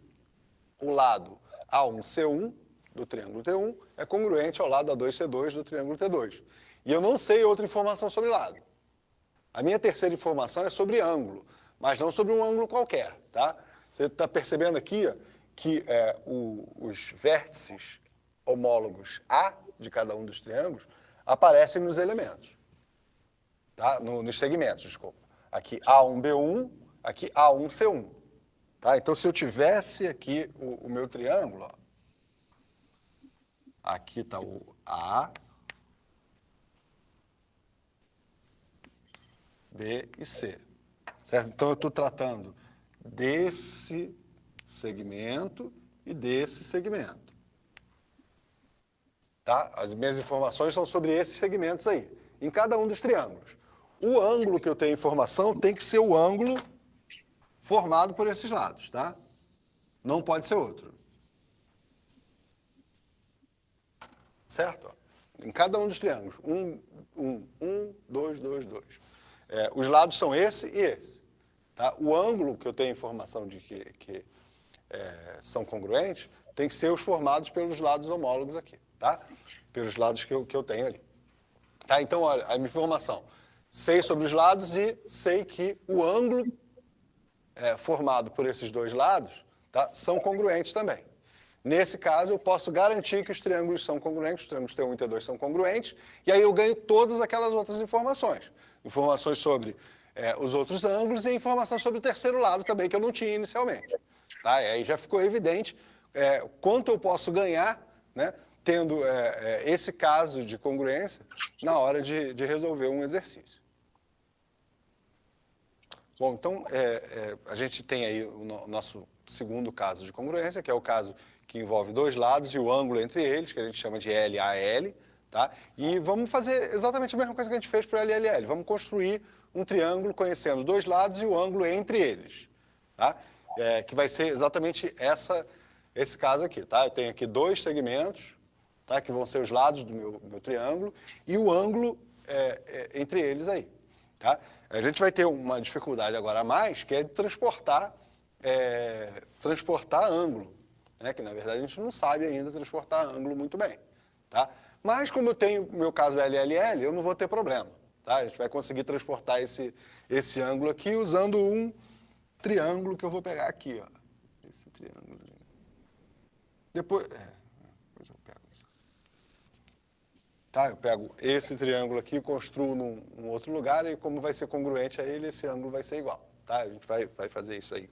o lado A1, C1 do triângulo T1 é congruente ao lado A2, C2 do triângulo T2. E eu não sei outra informação sobre lado. A minha terceira informação é sobre ângulo, mas não sobre um ângulo qualquer. Tá? Você está percebendo aqui que os vértices homólogos A de cada um dos triângulos aparecem nos elementos, tá? Nos segmentos, desculpa. Aqui A1, B1, aqui A1, C1. Tá? Então, se eu tivesse aqui o meu triângulo, ó, aqui está o A, B e C. Certo? Então, eu estou tratando desse segmento e desse segmento. Tá? As minhas informações são sobre esses segmentos aí, em cada um dos triângulos. O ângulo que eu tenho informação tem que ser o ângulo formado por esses lados, tá? Não pode ser outro. Certo? Em cada um dos triângulos. 2, 2, 2. Os lados são esse e esse. Tá? O ângulo que eu tenho informação de que são congruentes tem que ser os formados pelos lados homólogos aqui. Tá? Pelos lados que eu tenho ali. Tá? Então, olha, a minha informação. Sei sobre os lados e sei que o ângulo formado por esses dois lados, tá, são congruentes também. Nesse caso, eu posso garantir que os triângulos são congruentes, os triângulos T1 e T2 são congruentes, e aí eu ganho todas aquelas outras informações. Informações sobre os outros ângulos e informação sobre o terceiro lado também, que eu não tinha inicialmente. Tá? E aí já ficou evidente quanto eu posso ganhar, né, tendo esse caso de congruência na hora de resolver um exercício. Bom, então, a gente tem aí o nosso segundo caso de congruência, que é o caso que envolve dois lados e o ângulo entre eles, que a gente chama de LAL, tá? E vamos fazer exatamente a mesma coisa que a gente fez para o LLL. Vamos construir um triângulo conhecendo dois lados e o ângulo entre eles, tá? Que vai ser exatamente esse caso aqui, tá? Eu tenho aqui dois segmentos, tá? Que vão ser os lados do meu triângulo, e o ângulo entre eles aí. Tá? A gente vai ter uma dificuldade agora a mais, que é de transportar ângulo, né? Que na verdade a gente não sabe ainda transportar ângulo muito bem. Tá? Mas como eu tenho o meu caso LLL, eu não vou ter problema. Tá? A gente vai conseguir transportar esse ângulo aqui usando um triângulo que eu vou pegar aqui. Ó. Esse triângulo. Depois eu pego. Tá? Eu pego esse triângulo aqui, construo num outro lugar e como vai ser congruente a ele, esse ângulo vai ser igual. Tá? A gente vai fazer isso aí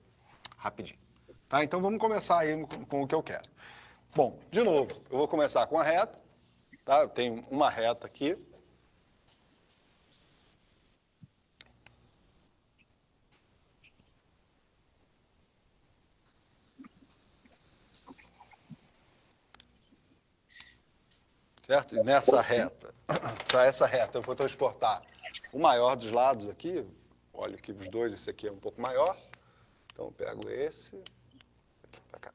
rapidinho. Tá? Então vamos começar aí com o que eu quero. Bom, de novo, eu vou começar com a reta. Tá? Eu tenho uma reta aqui. Certo? E nessa reta, para essa reta, eu vou transportar o maior dos lados aqui. Olha aqui os dois, esse aqui é um pouco maior. Então eu pego esse aqui para cá.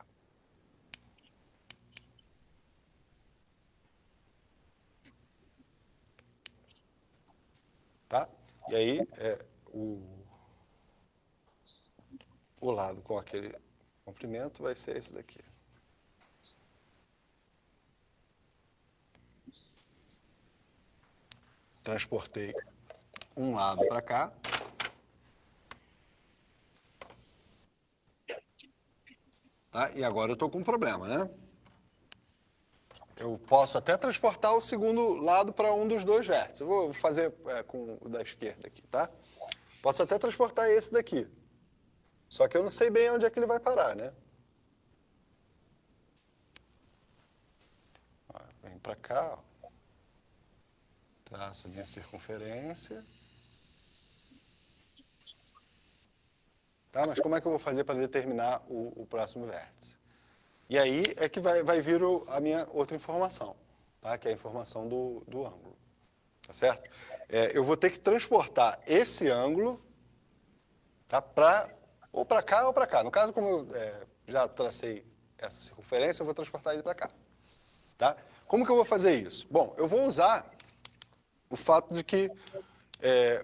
Tá? E aí, o lado com aquele comprimento vai ser esse daqui. Transportei um lado para cá. Tá? E agora eu estou com um problema, né? Eu posso até transportar o segundo lado para um dos dois vértices. Eu vou fazer com o da esquerda aqui, tá? Posso até transportar esse daqui. Só que eu não sei bem onde é que ele vai parar, né? Ó, vem para cá, ó. Traço a minha circunferência. Tá? Mas como é que eu vou fazer para determinar o próximo vértice? E aí é que vai vir a minha outra informação, tá? Que é a informação do ângulo. Tá certo? Eu vou ter que transportar esse ângulo, tá? Ou para cá ou para cá. No caso, como eu já tracei essa circunferência, eu vou transportar ele para cá. Tá? Como que eu vou fazer isso? Bom, eu vou usar o fato de que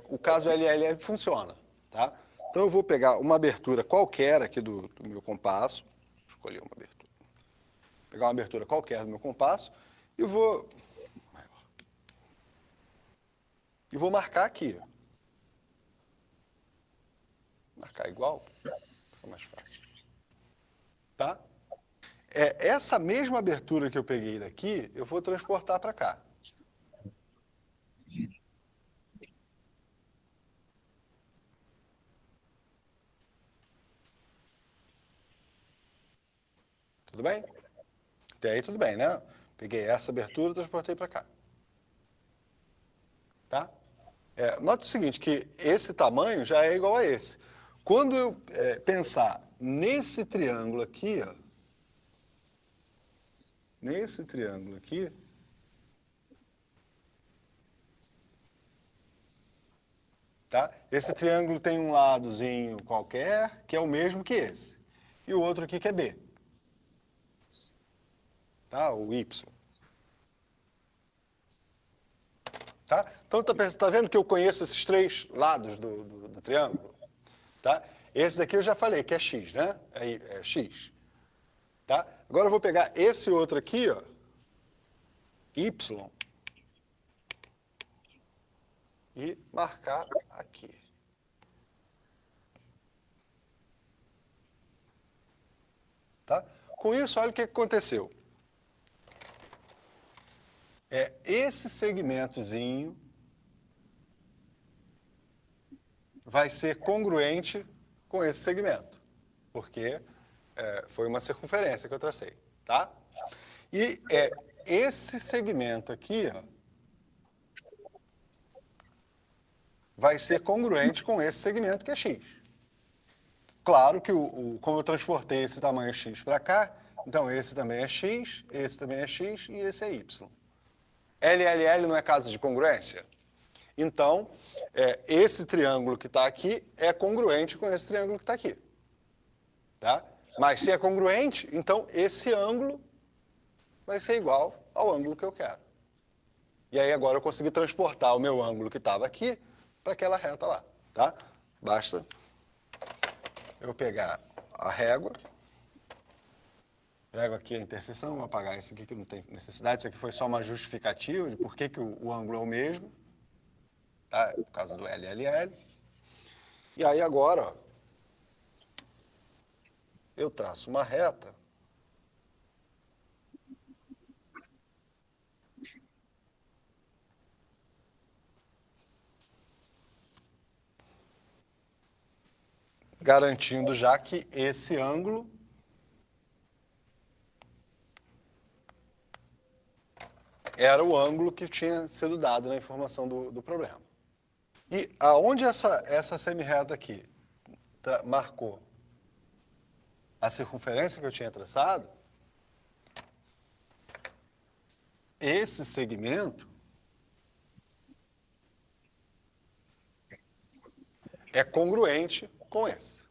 o caso LLL funciona. Tá? Então, eu vou pegar uma abertura qualquer aqui do meu compasso. Escolher uma abertura. Pegar uma abertura qualquer do meu compasso e vou marcar aqui. Marcar igual, fica mais fácil. Tá? Essa mesma abertura que eu peguei daqui, eu vou transportar para cá. Tudo bem? Até aí tudo bem, né? Peguei essa abertura e transportei para cá. Tá? Note o seguinte, que esse tamanho já é igual a esse. Quando eu pensar nesse triângulo aqui, ó, nesse triângulo aqui, tá? Esse triângulo tem um ladozinho qualquer, que é o mesmo que esse. E o outro aqui que é B. Tá? O Y. Tá? Então, tá vendo que eu conheço esses três lados do triângulo? Tá? Esse daqui eu já falei, que é X, né? É X. Tá? Agora eu vou pegar esse outro aqui, ó, Y, e marcar aqui. Tá? Com isso, olha o que aconteceu. Esse segmentozinho vai ser congruente com esse segmento, porque foi uma circunferência que eu tracei, tá? E esse segmento aqui, ó, vai ser congruente com esse segmento que é X. Claro que como eu transportei esse tamanho X para cá, então esse também é X, esse também é X e esse é Y. LLL não é caso de congruência? Então, esse triângulo que está aqui é congruente com esse triângulo que está aqui. Tá? Mas se é congruente, então esse ângulo vai ser igual ao ângulo que eu quero. E aí agora eu consegui transportar o meu ângulo que estava aqui para aquela reta lá, tá? Basta eu pegar a régua, pego aqui a interseção, vou apagar isso aqui que não tem necessidade, isso aqui foi só uma justificativa de por que o ângulo é o mesmo, tá? Por causa do LLL. E aí agora, ó, eu traço uma reta garantindo já que esse ângulo era o ângulo que tinha sido dado na informação do problema. E aonde essa semi-reta aqui marcou a circunferência que eu tinha traçado, esse segmento é congruente com esse,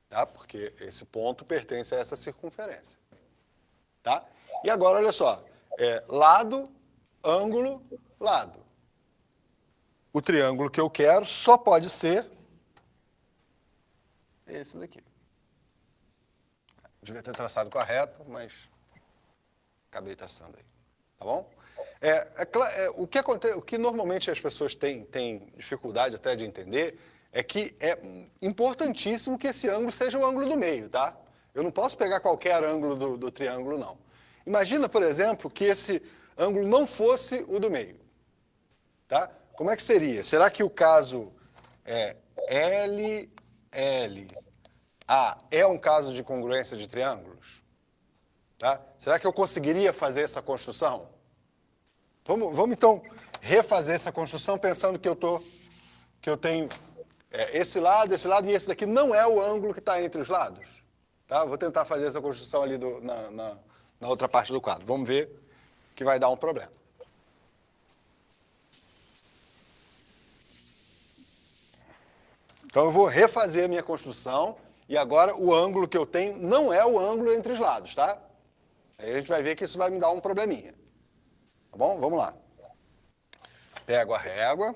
tá? Porque esse ponto pertence a essa circunferência, tá? E agora, olha só, lado, ângulo, lado. O triângulo que eu quero só pode ser esse daqui. Devia ter traçado com a reta, mas acabei traçando aí, tá bom? O que normalmente as pessoas têm dificuldade até de entender é que é importantíssimo que esse ângulo seja o ângulo do meio, tá? Eu não posso pegar qualquer ângulo do triângulo, não. Imagina, por exemplo, que esse ângulo não fosse o do meio, tá? Como é que seria? Será que o caso LLA é um caso de congruência de triângulos? Tá? Será que eu conseguiria fazer essa construção? Vamos então refazer essa construção pensando que eu tenho esse lado e esse daqui não é o ângulo que está entre os lados. Tá? Eu vou tentar fazer essa construção ali na outra parte do quadro. Vamos ver que vai dar um problema. Então eu vou refazer a minha construção e agora o ângulo que eu tenho não é o ângulo entre os lados, tá? Aí a gente vai ver que isso vai me dar um probleminha. Tá bom? Vamos lá. Pego a régua.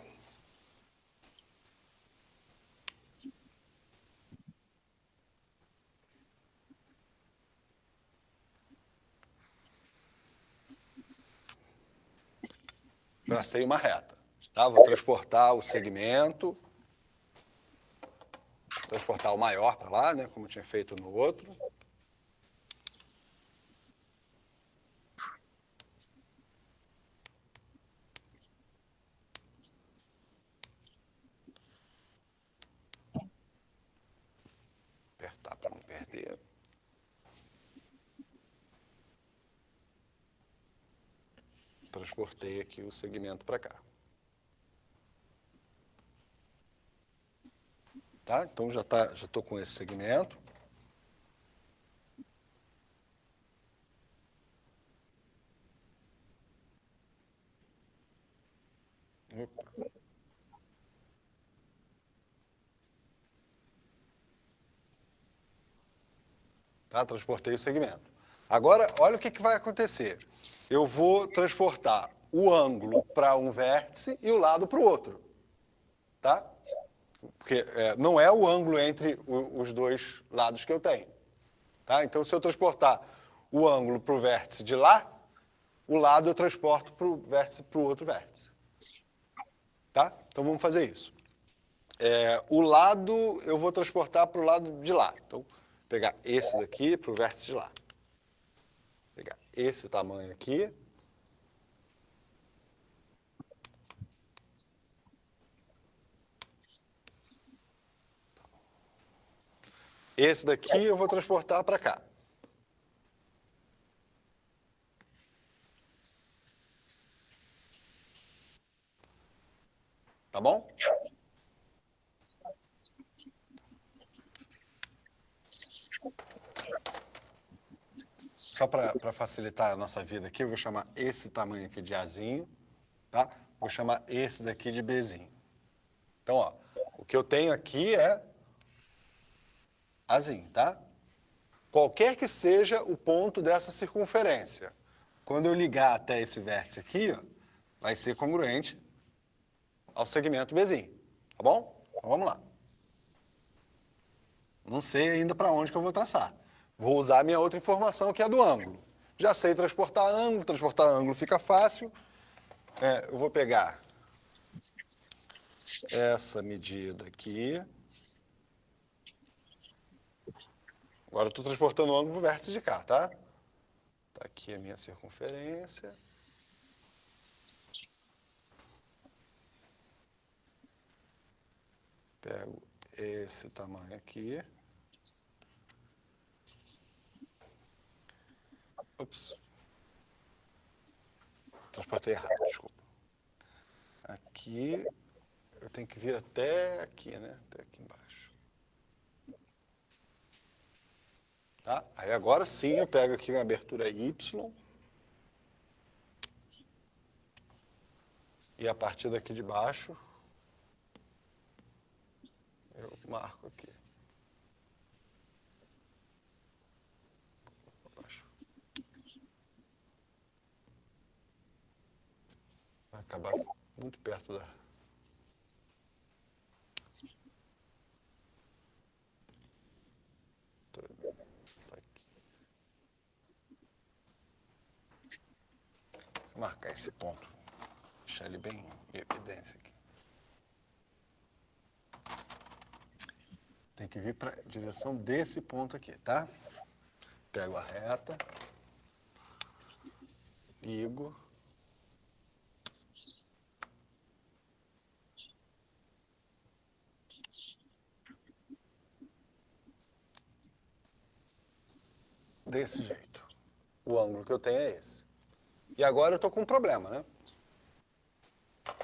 Tracei uma reta. Tá? Vou transportar o segmento. Transportar o maior para lá, né? Como eu tinha feito no outro. Apertar para não perder. Transportei aqui o segmento para cá. Tá? Então já estou com esse segmento. Opa. Tá? Transportei o segmento. Agora, olha o que vai acontecer. Eu vou transportar o ângulo para um vértice e o lado para o outro. Tá? Porque não é o ângulo entre os dois lados que eu tenho. Tá? Então, se eu transportar o ângulo para o vértice de lá, o lado eu transporto para o outro vértice. Tá? Então, vamos fazer isso. O lado eu vou transportar para o lado de lá. Então, pegar esse daqui para o vértice de lá. Pegar esse tamanho aqui. Esse daqui eu vou transportar para cá. Tá bom? Só para facilitar a nossa vida aqui, eu vou chamar esse tamanho aqui de Azinho, tá? Vou chamar esse daqui de Bzinho. Então, ó, o que eu tenho aqui é Azinho, tá? Qualquer que seja o ponto dessa circunferência, quando eu ligar até esse vértice aqui, ó, vai ser congruente ao segmento Bzinho, tá bom? Então vamos lá. Não sei ainda para onde que eu vou traçar. Vou usar a minha outra informação, que é a do ângulo. Já sei transportar ângulo fica fácil. Eu vou pegar essa medida aqui. Agora eu estou transportando o ângulo para o vértice de cá, tá? Tá aqui a minha circunferência. Pego esse tamanho aqui. Ups. Transportei errado, desculpa. Aqui, eu tenho que vir até aqui, né? Até aqui embaixo. Tá? Aí agora sim eu pego aqui uma abertura Y. E a partir daqui de baixo, eu marco aqui. Vai acabar muito perto da... Vou marcar esse ponto. Deixar ele bem em evidência aqui. Tem que vir para a direção desse ponto aqui, tá? Pego a reta. Ligo. Desse jeito. O ângulo que eu tenho é esse. E agora eu estou com um problema, né?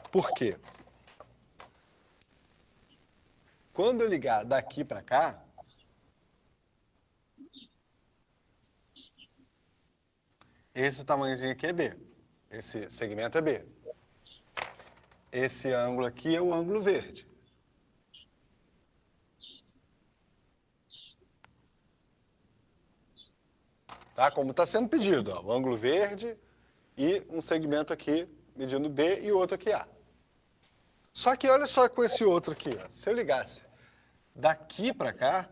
Por quê? Quando eu ligar daqui para cá, esse tamanhozinho aqui é B. Esse segmento é B. Esse ângulo aqui é o ângulo verde. Tá? Como está sendo pedido, ó, o ângulo verde e um segmento aqui medindo B e outro aqui A. Só que olha só com esse outro aqui, ó, se eu ligasse daqui para cá,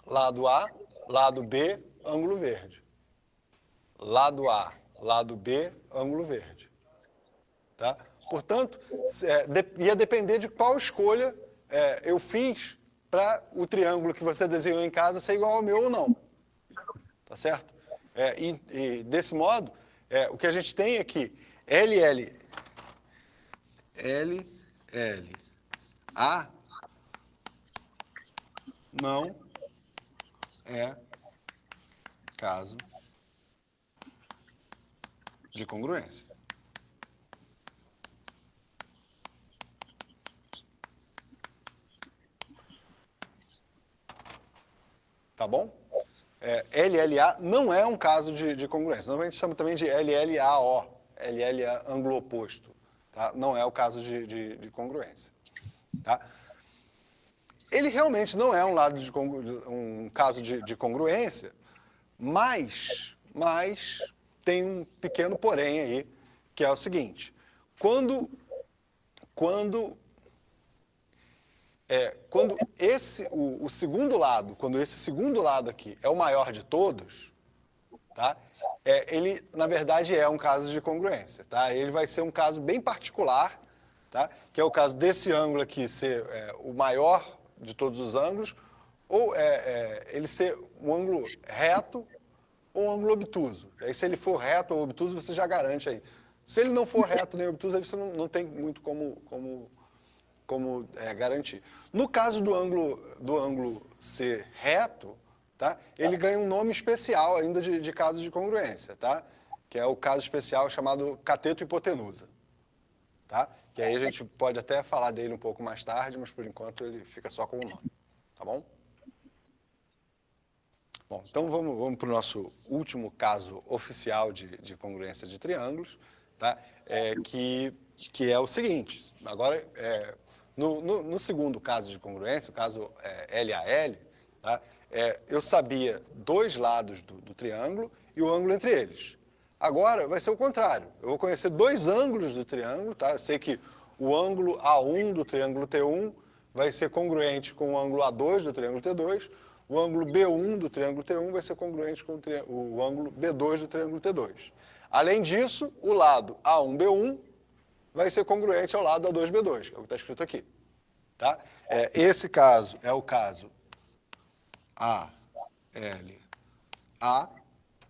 lado A, lado B, ângulo verde. Lado A, lado B, ângulo verde. Tá? Portanto, ia depender de qual escolha eu fiz para o triângulo que você desenhou em casa ser igual ao meu ou não. Tá certo? E desse modo, o que a gente tem aqui, A não é caso de congruência. Tá bom? LLA não é um caso de congruência. Normalmente chama também de LLAO, LLA ângulo oposto. Tá? Não é o caso de congruência. Tá? Ele realmente não é um caso de congruência, mas tem um pequeno porém aí, que é o seguinte. Quando esse segundo lado, quando esse segundo lado aqui é o maior de todos, tá? Ele, na verdade, é um caso de congruência. Tá? Ele vai ser um caso bem particular, tá? Que é o caso desse ângulo aqui ser o maior de todos os ângulos, ou ele ser um ângulo reto ou um ângulo obtuso. Aí, se ele for reto ou obtuso, você já garante aí. Se ele não for reto nem obtuso, aí você não tem muito como garantir. No caso do ângulo ser reto, tá? Ele ganha um nome especial ainda de caso de congruência, tá? Que é o caso especial chamado cateto hipotenusa. Tá? Que aí a gente pode até falar dele um pouco mais tarde, mas por enquanto ele fica só com o nome. Tá bom? Bom, então vamos para o nosso último caso oficial de congruência de triângulos, tá? Que é o seguinte. Agora, no segundo caso de congruência, o caso LAL, Tá? Eu sabia dois lados do triângulo e o ângulo entre eles. Agora vai ser o contrário. Eu vou conhecer dois ângulos do triângulo. Tá? Eu sei que o ângulo A1 do triângulo T1 vai ser congruente com o ângulo A2 do triângulo T2. O ângulo B1 do triângulo T1 vai ser congruente com o ângulo B2 do triângulo T2. Além disso, o lado A1B1 vai ser congruente ao lado A2B2, que é o que está escrito aqui. Tá? Esse caso é o caso ALA,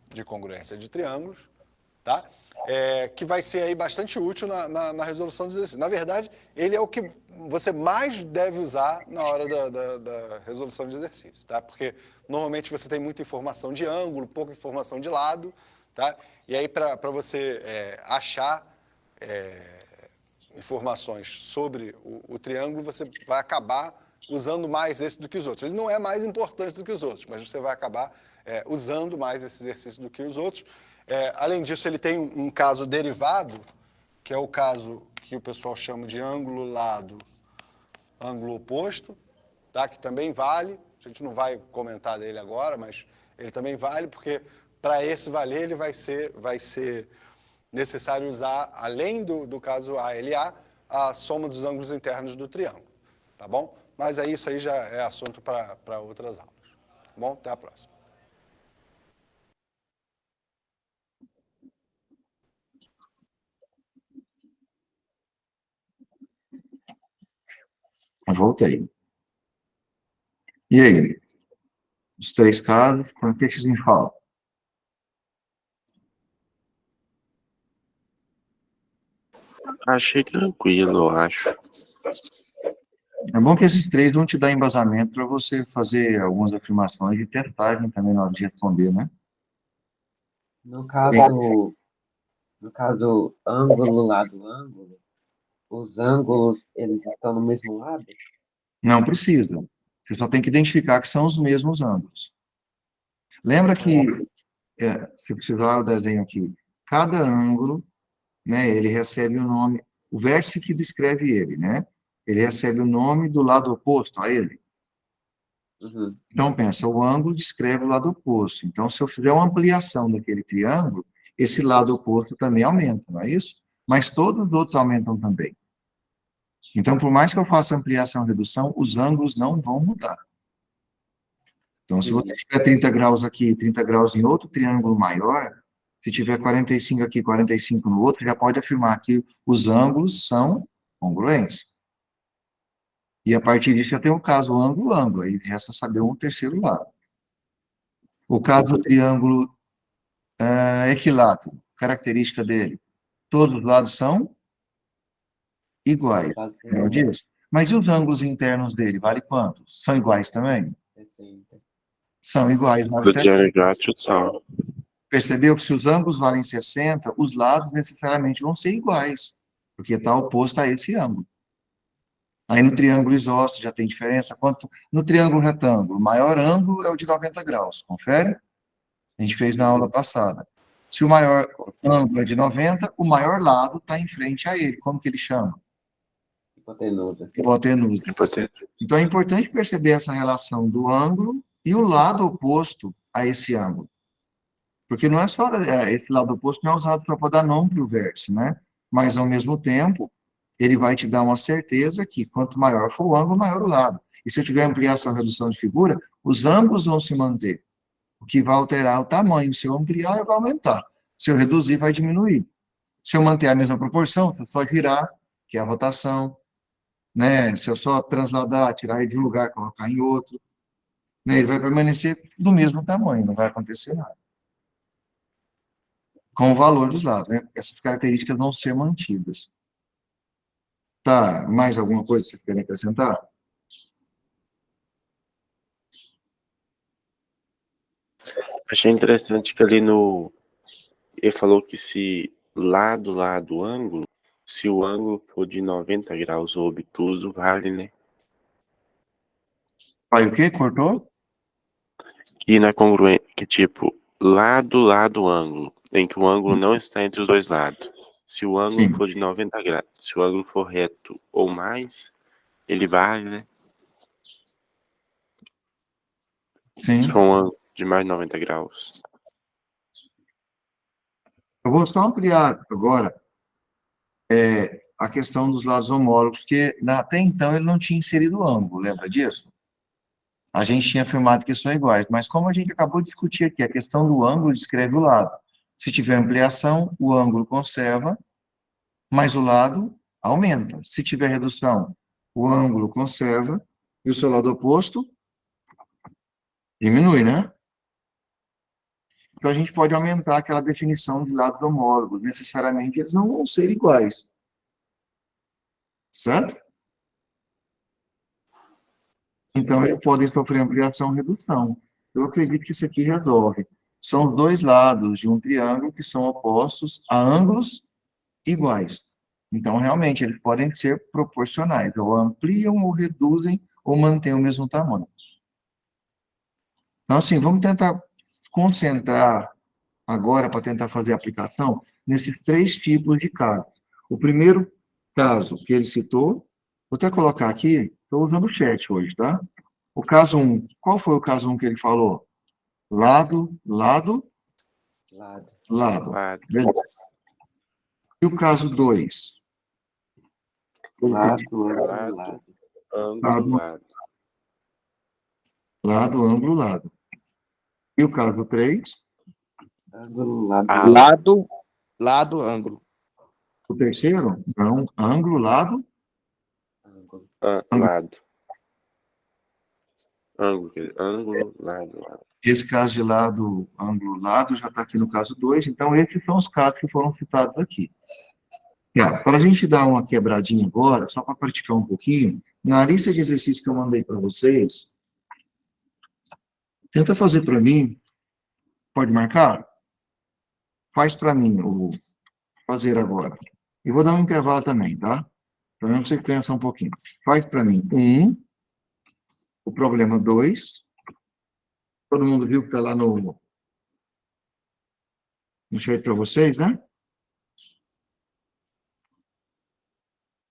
de congruência de triângulos, tá? Que vai ser aí bastante útil na resolução dos exercícios. Na verdade, ele é o que você mais deve usar na hora da resolução de exercícios, tá? Porque normalmente você tem muita informação de ângulo, pouca informação de lado, tá? E aí para você achar informações sobre o triângulo, você vai acabar usando mais esse do que os outros. Ele não é mais importante do que os outros, mas você vai acabar usando mais esse exercício do que os outros. Além disso, ele tem um caso derivado, que é o caso que o pessoal chama de ângulo-lado, ângulo oposto, tá? Que também vale. A gente não vai comentar dele agora, mas ele também vale, porque para esse valer ele vai ser necessário usar, além do caso ALA, a soma dos ângulos internos do triângulo. Tá bom? Mas isso aí já é assunto para outras aulas. Tá bom? Até a próxima. Voltei. E aí? Os três casos, o que vocês me falam? Achei tranquilo, eu acho. É bom que esses três vão te dar embasamento para você fazer algumas afirmações de testagem também na hora de responder, né? No caso, ângulo, lado, ângulo, os ângulos, eles estão no mesmo lado? Não precisa. Você só tem que identificar que são os mesmos ângulos. Lembra que, se precisar o desenho aqui, cada ângulo, né, ele recebe o nome, o vértice que descreve ele, né? Ele recebe o nome do lado oposto a ele. Uhum. Então, pensa, o ângulo descreve o lado oposto. Então, se eu fizer uma ampliação daquele triângulo, esse lado oposto também aumenta, não é isso? Mas todos os outros aumentam também. Então, por mais que eu faça ampliação e redução, os ângulos não vão mudar. Então, se você tiver 30 graus aqui, 30 graus em outro triângulo maior, se tiver 45 aqui, 45 no outro, já pode afirmar que os ângulos são congruentes. E a partir disso já tem o caso ângulo-ângulo, aí resta saber um terceiro lado. O caso do triângulo equilátero, característica dele, todos os lados são iguais, não é disso? Mas e os ângulos internos dele, vale quanto? São iguais também? São iguais, Do vale 60. triângulo são. Percebeu que se os ângulos valem 60, os lados necessariamente vão ser iguais, porque está oposto a esse ângulo. Aí no triângulo isósceles já tem diferença. No triângulo retângulo, o maior ângulo é o de 90 graus, confere? A gente fez na aula passada. Se o maior ângulo é de 90, o maior lado está em frente a ele. Como que ele chama? Hipotenusa. Hipotenusa. Então é importante perceber essa relação do ângulo e o lado oposto a esse ângulo. Porque não é só esse lado oposto, não é usado só para dar nome para o vértice, né? Mas, ao mesmo tempo, ele vai te dar uma certeza que quanto maior for o ângulo, maior o lado. E se eu tiver ampliação e redução de figura, os ângulos vão se manter. O que vai alterar o tamanho. Se eu ampliar, vai aumentar. Se eu reduzir, vai diminuir. Se eu manter a mesma proporção, se eu só girar, que é a rotação, né? Se eu só transladar, tirar ele de um lugar, colocar em outro, né? Ele vai permanecer do mesmo tamanho, não vai acontecer nada. Com o valor dos lados, né? Essas características vão ser mantidas. Tá, mais alguma coisa que vocês querem acrescentar? Achei interessante que ali ele falou que se lado, ângulo, se o ângulo for de 90 graus ou obtuso, vale, né? Aí o quê? Cortou? E na congruência, que tipo, lado, ângulo, em que o ângulo não está entre os dois lados. Se o ângulo Sim. for de 90 graus, se o ângulo for reto ou mais, ele vale, né? Sim. com um ângulo de mais 90 graus. Eu vou só ampliar agora a questão dos lados homólogos, porque até então ele não tinha inserido o ângulo, lembra disso? A gente tinha afirmado que são iguais, mas como a gente acabou de discutir aqui, a questão do ângulo descreve o lado. Se tiver ampliação, o ângulo conserva, mas o lado aumenta. Se tiver redução, o ângulo conserva e o seu lado oposto diminui, né? Então, a gente pode aumentar aquela definição de lados homólogos. Necessariamente, eles não vão ser iguais. Certo? Então, eles podem sofrer ampliação ou redução. Eu acredito que isso aqui resolve. São os dois lados de um triângulo que são opostos a ângulos iguais. Então, realmente, eles podem ser proporcionais. Ou ampliam, ou reduzem, ou mantêm o mesmo tamanho. Então, assim, vamos tentar concentrar agora para tentar fazer a aplicação nesses três tipos de casos. O primeiro caso que ele citou, vou até colocar aqui, estou usando o chat hoje, tá? O caso 1, qual foi o caso 1 que ele falou? Lado, lado, Lado. lado. Lado. Beleza. E o caso 2? Lado, Lado. lado. Ângulo, lado. Lado, ângulo, lado. E o caso 3? Ângulo, lado. Ah, Lado, lado, ângulo. O terceiro? Não, ângulo, lado. Ângulo. lado. Ângulo, lado, lado. Esse caso de lado, ângulo, lado, já está aqui no caso 2. Então, esses são os casos que foram citados aqui. Para a gente dar uma quebradinha agora, só para praticar um pouquinho, na lista de exercícios que eu mandei para vocês, tenta fazer para mim, pode marcar? Faz para mim, o fazer agora. E vou dar um intervalo também, tá? Para não você pensar um pouquinho. Faz para mim 1, o problema 2. Todo mundo viu que está lá no chat para vocês, né?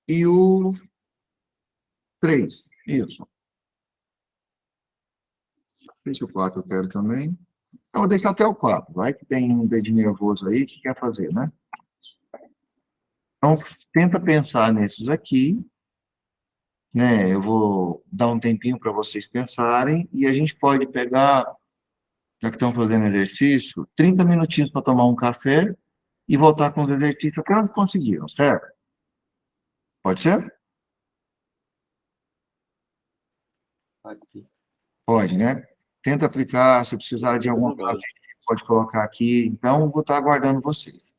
E o 3, isso. Esse o 4 eu quero também. Eu vou deixar até o 4, vai que tem um dedinho nervoso aí que quer fazer, né? Então, tenta pensar nesses aqui, né? Eu vou dar um tempinho para vocês pensarem e a gente pode pegar, já que estão fazendo exercício, 30 minutinhos para tomar um café e voltar com os exercícios até onde conseguiram, certo? Pode ser? Pode ser. Pode, né? Tenta aplicar, se precisar de alguma coisa, pode colocar aqui. Então, vou estar aguardando vocês.